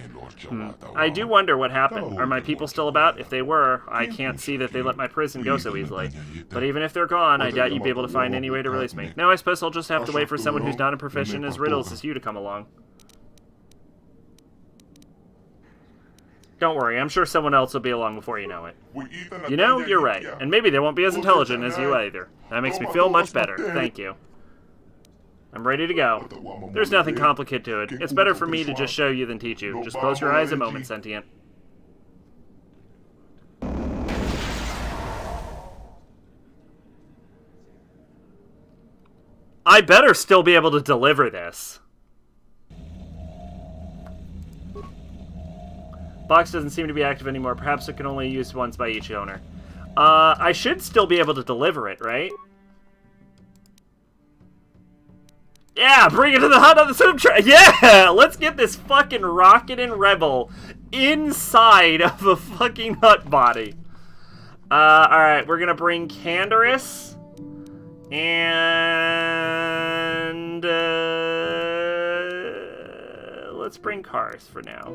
I do wonder what happened. Are my people still about? If they were, I can't see that they let my prison go so easily. But even if they're gone, I doubt you'd be able to find any way to release me. Now I suppose I'll just have to wait for someone who's not as proficient as riddles as you to come along. Don't worry, I'm sure someone else will be along before you know it. You know, you're right. And maybe they won't be as intelligent as you either. That makes me feel much better. Thank you. I'm ready to go. There's nothing complicated to it. It's better for me to just show you than teach you. Just close your eyes a moment, Sentient. I better still be able to deliver this. Box doesn't seem to be active anymore. Perhaps it can only be used once by each owner. I should still be able to deliver it, right? Yeah, bring it to the hut on the swim track. Yeah, let's get this fucking rocket and rebel inside of a fucking hut body. Alright, we're gonna bring Canderous. And let's bring Cars for now.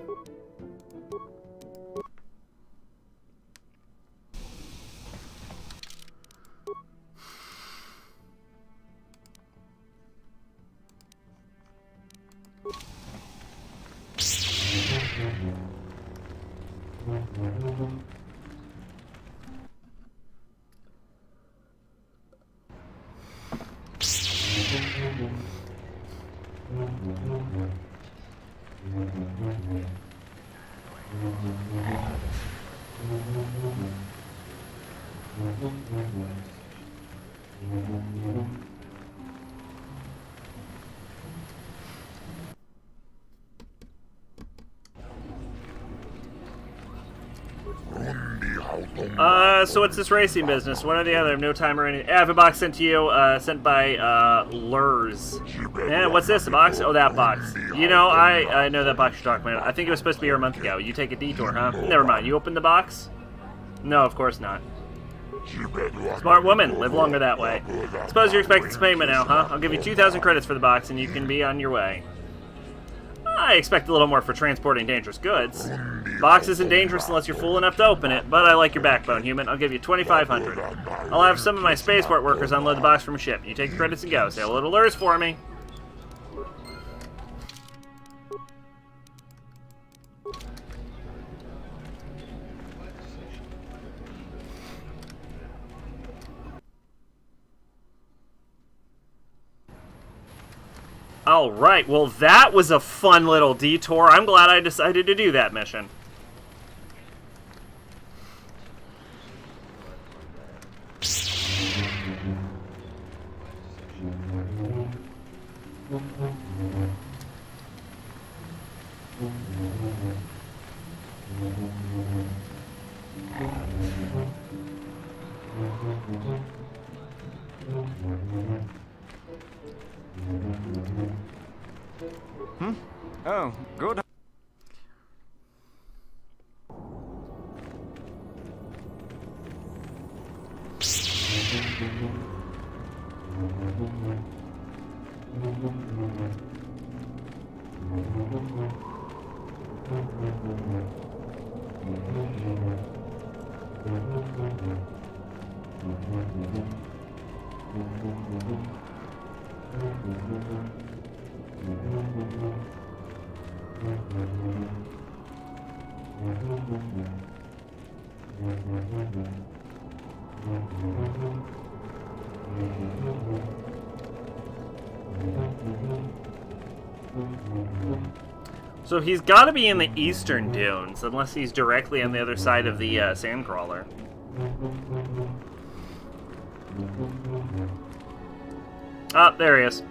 So what's this racing business? One or the other. No time or anything. I have a box sent to you, sent by, Lurs. And what's this, a box? Oh, that box. You know, I know that box you're talking about. I think it was supposed to be here a month ago. You take a detour, huh? Never mind. You opened the box? No, of course not. Smart woman. Live longer that way. Suppose you're expecting some payment now, huh? I'll give you 2,000 credits for the box, and you can be on your way. I expect a little more for transporting dangerous goods. Box isn't dangerous unless you're fool enough to open it, but I like your backbone, human. I'll give you 2,500. I'll have some of my spaceport workers unload the box from a ship. You take the credits and go. Say hello to Lurs for me. Alright, well that was a fun little detour. I'm glad I decided to do that mission. Oh, good. So he's got to be in the eastern dunes, unless he's directly on the other side of the sandcrawler. Ah, there he is.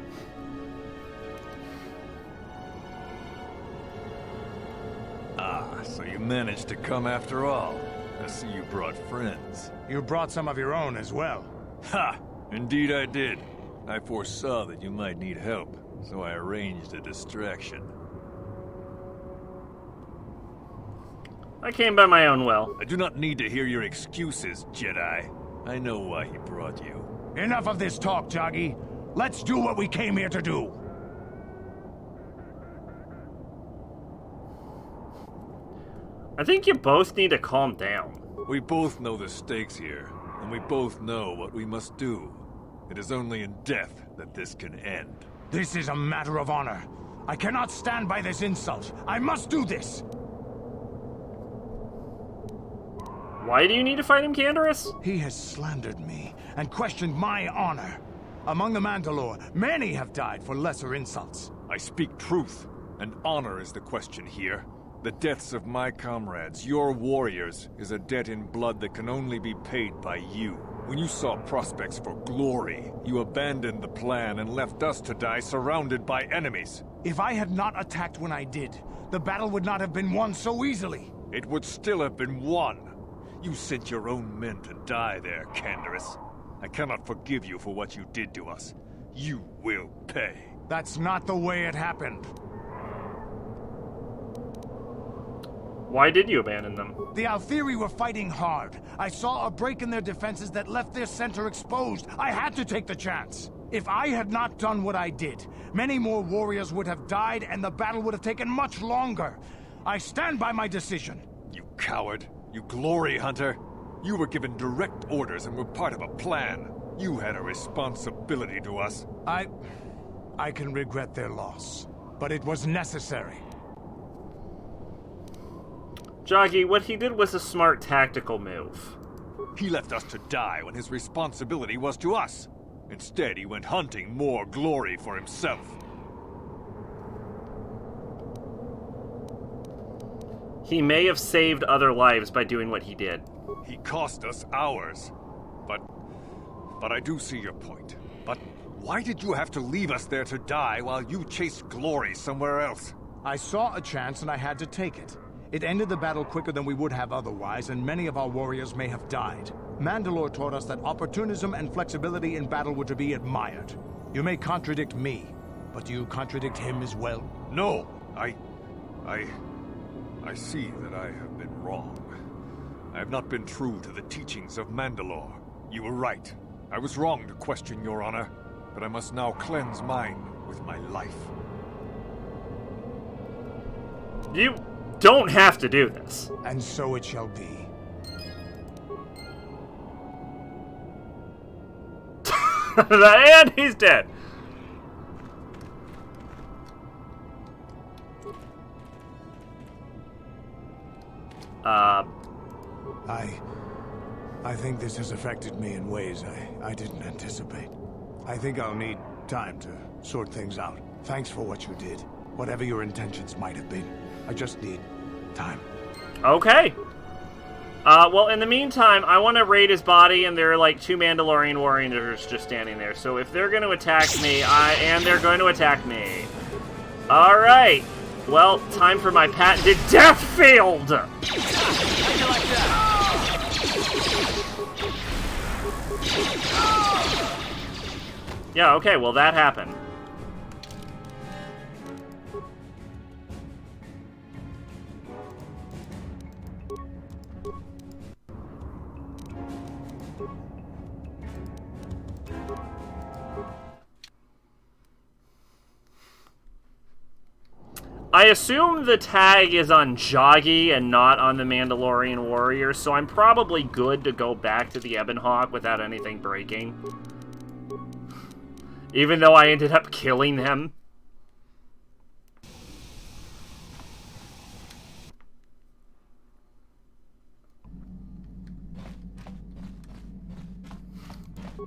Ah, so you managed to come after all. I see you brought friends. You brought some of your own as well. Ha! Indeed I did. I foresaw that you might need help, so I arranged a distraction. I came by my own will. I do not need to hear your excuses, Jedi. I know why he brought you. Enough of this talk, Joggy. Let's do what we came here to do. I think you both need to calm down. We both know the stakes here, and we both know what we must do. It is only in death that this can end. This is a matter of honor. I cannot stand by this insult. I must do this. Why do you need to fight him, Canderous? He has slandered me and questioned my honor. Among the Mandalore, many have died for lesser insults. I speak truth, and honor is the question here. The deaths of my comrades, your warriors, is a debt in blood that can only be paid by you. When you saw prospects for glory, you abandoned the plan and left us to die surrounded by enemies. If I had not attacked when I did, the battle would not have been won so easily. It would still have been won. You sent your own men to die there, Canderous. I cannot forgive you for what you did to us. You will pay. That's not the way it happened. Why did you abandon them? The Althiri were fighting hard. I saw a break in their defenses that left their center exposed. I had to take the chance. If I had not done what I did, many more warriors would have died and the battle would have taken much longer. I stand by my decision. You coward. You glory hunter. You were given direct orders and were part of a plan. You had a responsibility to us. I can regret their loss, but it was necessary. Joggy, what he did was a smart tactical move. He left us to die when his responsibility was to us. Instead, he went hunting more glory for himself. He may have saved other lives by doing what he did. He cost us ours. But I do see your point. But why did you have to leave us there to die while you chased glory somewhere else? I saw a chance and I had to take it. It ended the battle quicker than we would have otherwise, and many of our warriors may have died. Mandalore taught us that opportunism and flexibility in battle were to be admired. You may contradict me, but do you contradict him as well? No, I see that I have been wrong. I have not been true to the teachings of Mandalore. You were right. I was wrong to question your honor, but I must now cleanse mine with my life. You don't have to do this. And so it shall be. And he's dead. I think this has affected me in ways I didn't anticipate. I think I'll need time to sort things out. Thanks for what you did. Whatever your intentions might have been. I just need time. Okay. Well, in the meantime, I want to raid his body, and there are like 2 Mandalorian warriors just standing there. So if they're going to attack me, they're going to attack me. All right. Well, time for my patented death field. Yeah, okay, well that happened. I assume the tag is on Joggy and not on the Mandalorian warrior, so I'm probably good to go back to the Ebon Hawk without anything breaking. Even though I ended up killing them.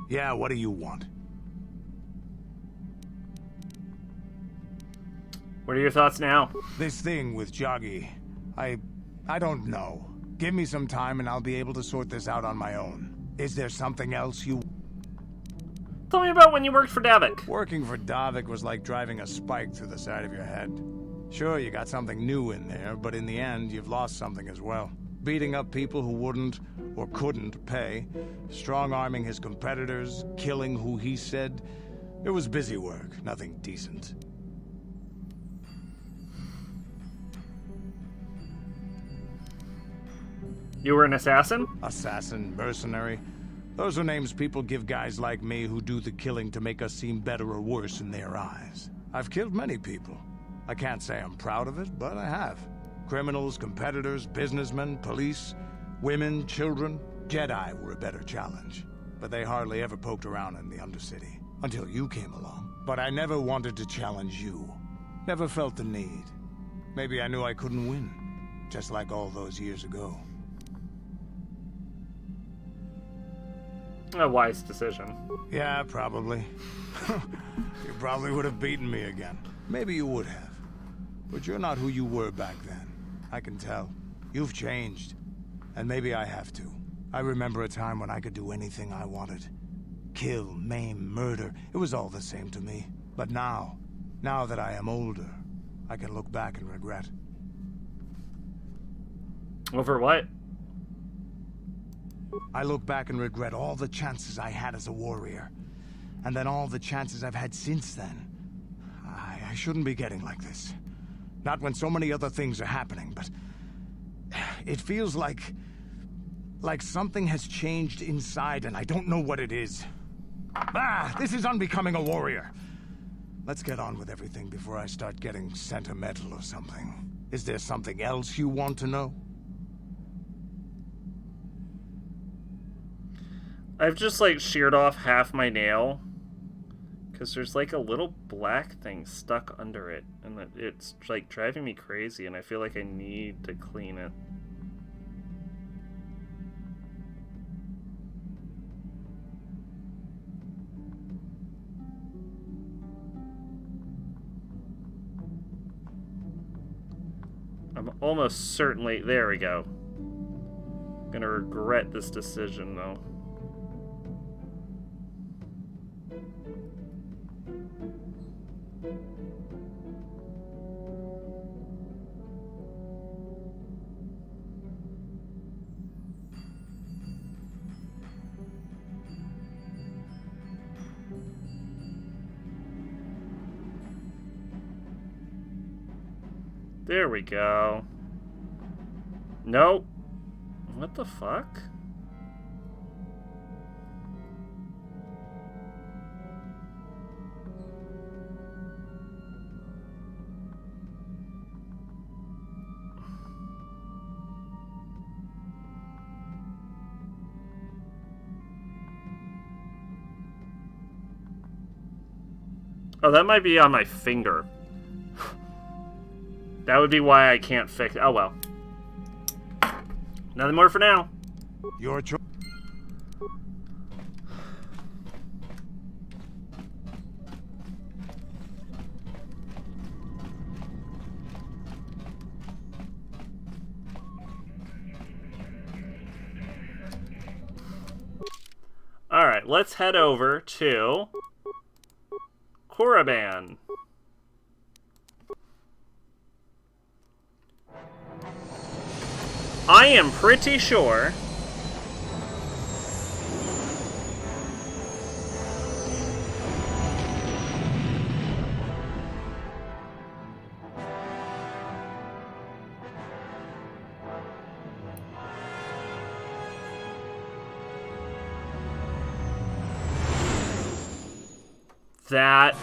Yeah, what do you want? What are your thoughts now? This thing with Joggy, I don't know. Give me some time and I'll be able to sort this out on my own. Is there something else you... Tell me about when you worked for Davik. Working for Davik was like driving a spike through the side of your head. Sure, you got something new in there, but in the end, you've lost something as well. Beating up people who wouldn't or couldn't pay, strong-arming his competitors, killing who he said. It was busy work, nothing decent. You were an assassin? Assassin, mercenary. Those are names people give guys like me who do the killing to make us seem better or worse in their eyes. I've killed many people. I can't say I'm proud of it, but I have. Criminals, competitors, businessmen, police, women, children. Jedi were a better challenge. But they hardly ever poked around in the Undercity. Until you came along. But I never wanted to challenge you. Never felt the need. Maybe I knew I couldn't win. Just like all those years ago. A wise decision. Yeah, probably. You probably would have beaten me again. Maybe you would have. But you're not who you were back then. I can tell. You've changed. And maybe I have to. I remember a time when I could do anything I wanted. Kill, maim, murder. It was all the same to me. But now that I am older, I can look back and regret. Over what? I look back and regret all the chances I had as a warrior. And then all the chances I've had since then. I shouldn't be getting like this. Not when so many other things are happening, but... It feels like something has changed inside and I don't know what it is. This is unbecoming a warrior. Let's get on with everything before I start getting sentimental or something. Is there something else you want to know? I've just, like, sheared off half my nail. Because there's, like, a little black thing stuck under it. And it's, like, driving me crazy. And I feel like I need to clean it. I'm almost certainly... There we go. Gonna regret this decision, though. There we go. Nope. What the fuck? Oh, that might be on my finger. That would be why I can't fix... Oh, well. Nothing more for now. Your choice. Alright, let's head over to... Korriban. I am pretty sure that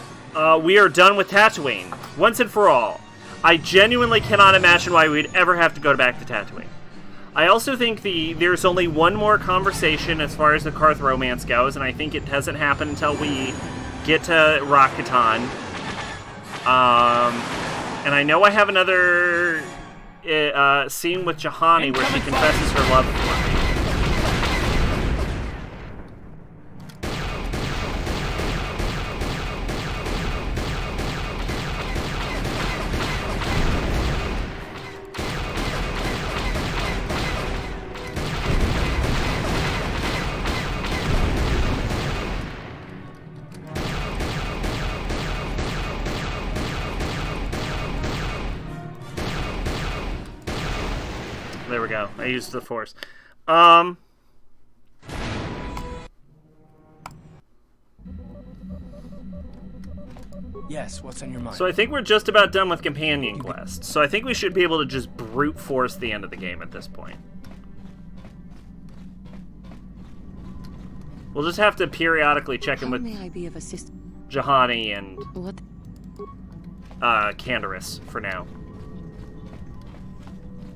we are done with Tatooine once and for all. I genuinely cannot imagine why we'd ever have to go back to Tatooine. I also think there's only one more conversation as far as the Karth romance goes, and I think it doesn't happen until we get to Rakatan. And I know I have another scene with Juhani where she confesses her love for me. There we go. I used the Force. Yes, what's on your mind? So I think we're just about done with companion quests. So I think we should be able to just brute force the end of the game at this point. We'll just have to periodically check in with May I be of assistance? Juhani and What? Canderous for now.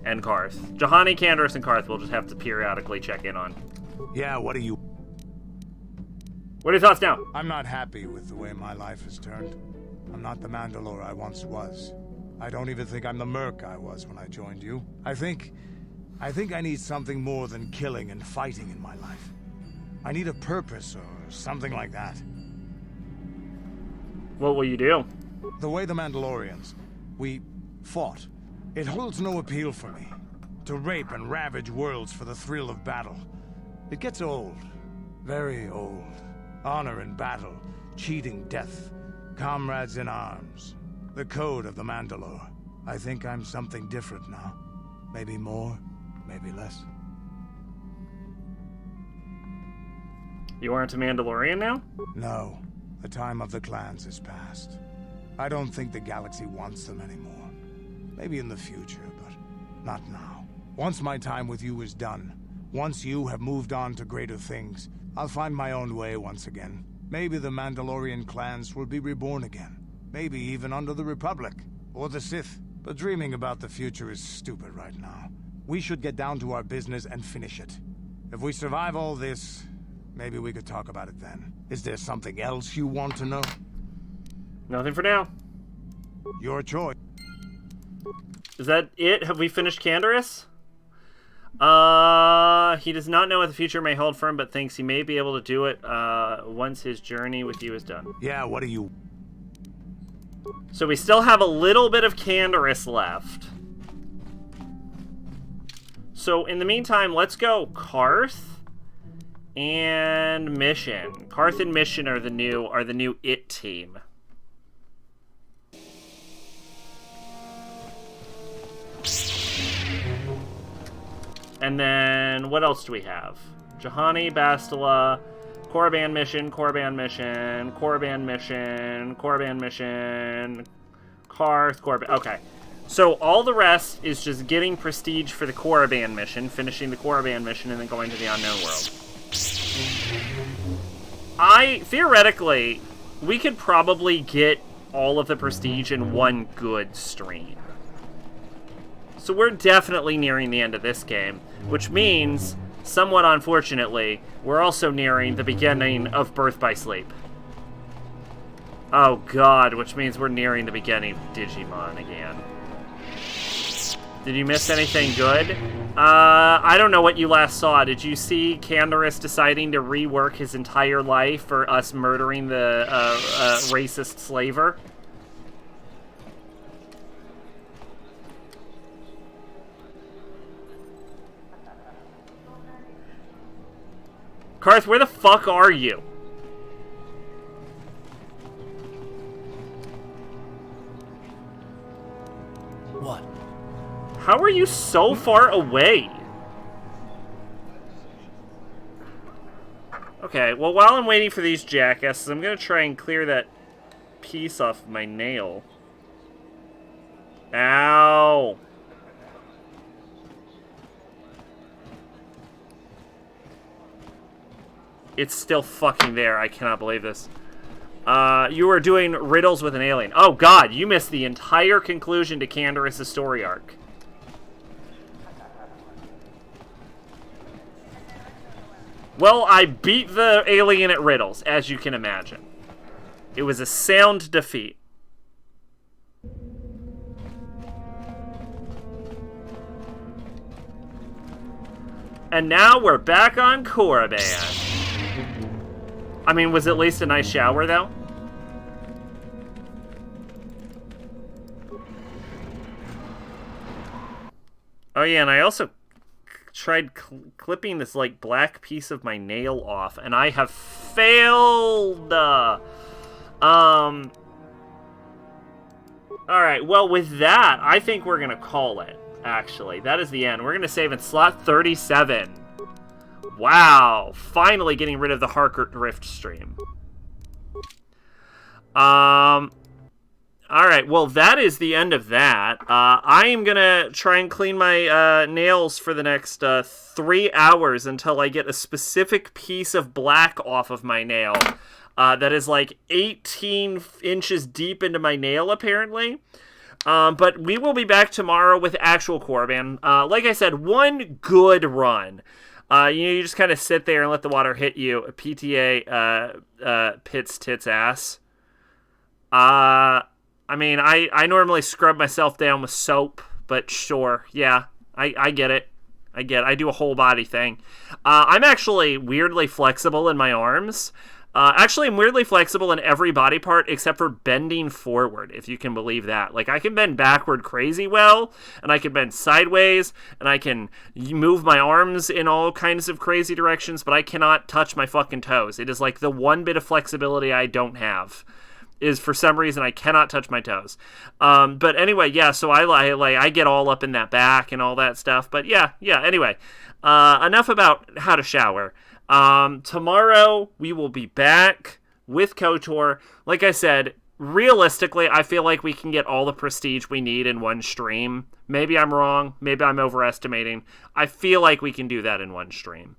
And Karth. Juhani, Canderous, and Karth we'll just have to periodically check in on. Yeah, what are you... What are your thoughts now? I'm not happy with the way my life has turned. I'm not the Mandalore I once was. I don't even think I'm the merc I was when I joined you. I think I need something more than killing and fighting in my life. I need a purpose or something like that. What will you do? The way the Mandalorians, we fought. It holds no appeal for me. To rape and ravage worlds for the thrill of battle. It gets old. Very old. Honor in battle. Cheating death. Comrades in arms. The code of the Mandalore. I think I'm something different now. Maybe more, maybe less. You aren't a Mandalorian now? No. The time of the clans is past. I don't think the galaxy wants them anymore. Maybe in the future, but not now. Once my time with you is done, once you have moved on to greater things, I'll find my own way once again. Maybe the Mandalorian clans will be reborn again. Maybe even under the Republic, or the Sith. But dreaming about the future is stupid right now. We should get down to our business and finish it. If we survive all this, maybe we could talk about it then. Is there something else you want to know? Nothing for now. Your choice. Is that it? Have we finished Canderous? He does not know what the future may hold for him, but thinks he may be able to do it once his journey with you is done. Yeah, what are you... So we still have a little bit of Canderous left. So in the meantime, let's go Karth and Mission. Karth and Mission are the new IT team. And then what else do we have? Juhani, Bastila, Korriban Mission, Korriban Mission, Korriban Mission, Korriban Mission, Karth, Korriban. Okay. So all the rest is just getting prestige for the Korriban mission, finishing the Korriban mission, and then going to the Unknown World. Theoretically, we could probably get all of the prestige in one good stream. So we're definitely nearing the end of this game, which means, somewhat unfortunately, we're also nearing the beginning of Birth by Sleep. Oh god, which means we're nearing the beginning of Digimon again. Did you miss anything good? I don't know what you last saw. Did you see Canderous deciding to rework his entire life for us murdering the racist slaver? Karth, where the fuck are you? What? How are you so far away? Okay, well, while I'm waiting for these jackasses, I'm gonna try and clear that piece off of my nail. Ow! It's still fucking there. I cannot believe this. You were doing riddles with an alien. Oh god, you missed the entire conclusion to Canderous' story arc. Well, I beat the alien at riddles, as you can imagine. It was a sound defeat. And now we're back on Korriban. I mean, was it at least a nice shower, though? Oh yeah, and I also tried clipping this, like, black piece of my nail off, and I have failed! Alright, well, with that, I think we're gonna call it, actually. That is the end. We're gonna save in slot 37. Wow, finally getting rid of the Harkert Rift stream. Alright, well, that is the end of that. I am gonna try and clean my nails for the next 3 hours until I get a specific piece of black off of my nail that is like 18 inches deep into my nail, apparently. But we will be back tomorrow with actual Korriban. Like I said, one good run. You just kind of sit there and let the water hit you. PTA, pits, tits, ass. I mean, I normally scrub myself down with soap, but sure, yeah, I get it. I do a whole body thing. I'm actually weirdly flexible in my arms. Actually, I'm weirdly flexible in every body part except for bending forward, if you can believe that. Like, I can bend backward crazy well, and I can bend sideways, and I can move my arms in all kinds of crazy directions, but I cannot touch my fucking toes. It is like the one bit of flexibility I don't have. Is for some reason I cannot touch my toes. But anyway, yeah, so I get all up in that back and all that stuff. But yeah, anyway. Enough about how to shower. Tomorrow we will be back with KOTOR. Like I said, realistically, I feel like we can get all the prestige we need in one stream. Maybe I'm wrong. Maybe I'm overestimating. I feel like we can do that in one stream.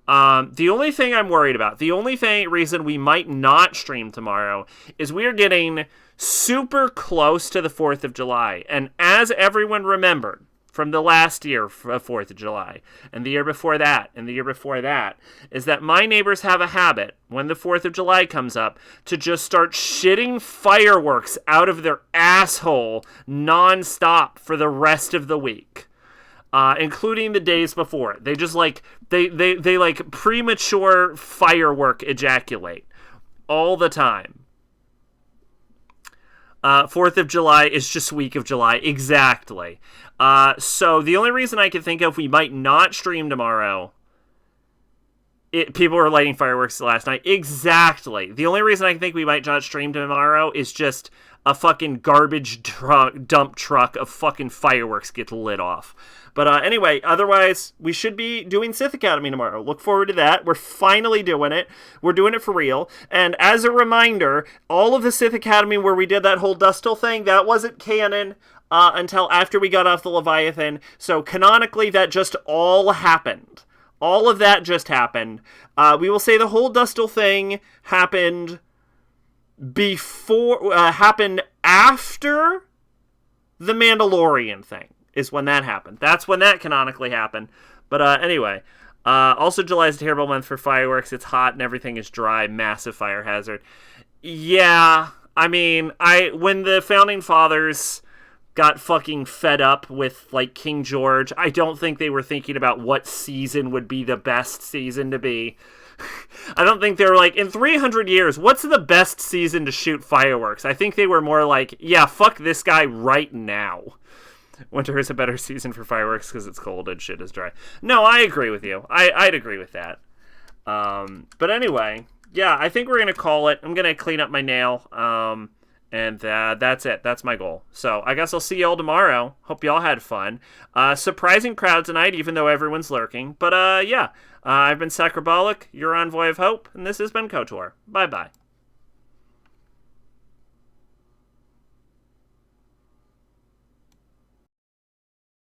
The only thing I'm worried about, the only reason we might not stream tomorrow is we are getting super close to the 4th of July. And as everyone remembered from the last year of 4th of July, and the year before that, and the year before that, is that my neighbors have a habit, when the 4th of July comes up, to just start shitting fireworks out of their asshole nonstop for the rest of the week. Including the days before. They just like, they like premature firework ejaculate all the time. 4th of July is just week of July. Exactly. So the only reason I can think of we might not stream tomorrow, people were lighting fireworks last night. Exactly. The only reason I think we might not stream tomorrow is just a fucking garbage dump truck of fucking fireworks gets lit off. But anyway, otherwise, we should be doing Sith Academy tomorrow. Look forward to that. We're finally doing it. We're doing it for real. And as a reminder, all of the Sith Academy where we did that whole Dustil thing, that wasn't canon until after we got off the Leviathan. So canonically, that just all happened. All of that just happened. We will say the whole Dustil thing happened happened after the Mandalorian thing is when that happened. That's when that canonically happened. But anyway, also July is a terrible month for fireworks. It's hot and everything is dry. Massive fire hazard. Yeah, I mean, when the Founding Fathers got fucking fed up with, like, King George, I don't think they were thinking about what season would be the best season to be. I don't think they were like, in 300 years, what's the best season to shoot fireworks? I think they were more like, yeah, fuck this guy right now. Winter is a better season for fireworks because it's cold and shit is dry. No, I agree with you. I'd agree with that. But anyway, yeah, I think we're going to call it. I'm going to clean up my nail. And that's it. That's my goal. So I guess I'll see y'all tomorrow. Hope y'all had fun. Surprising crowd tonight, even though everyone's lurking. But yeah, I've been Sacrabalic, your envoy of hope, and this has been KOTOR. Bye-bye.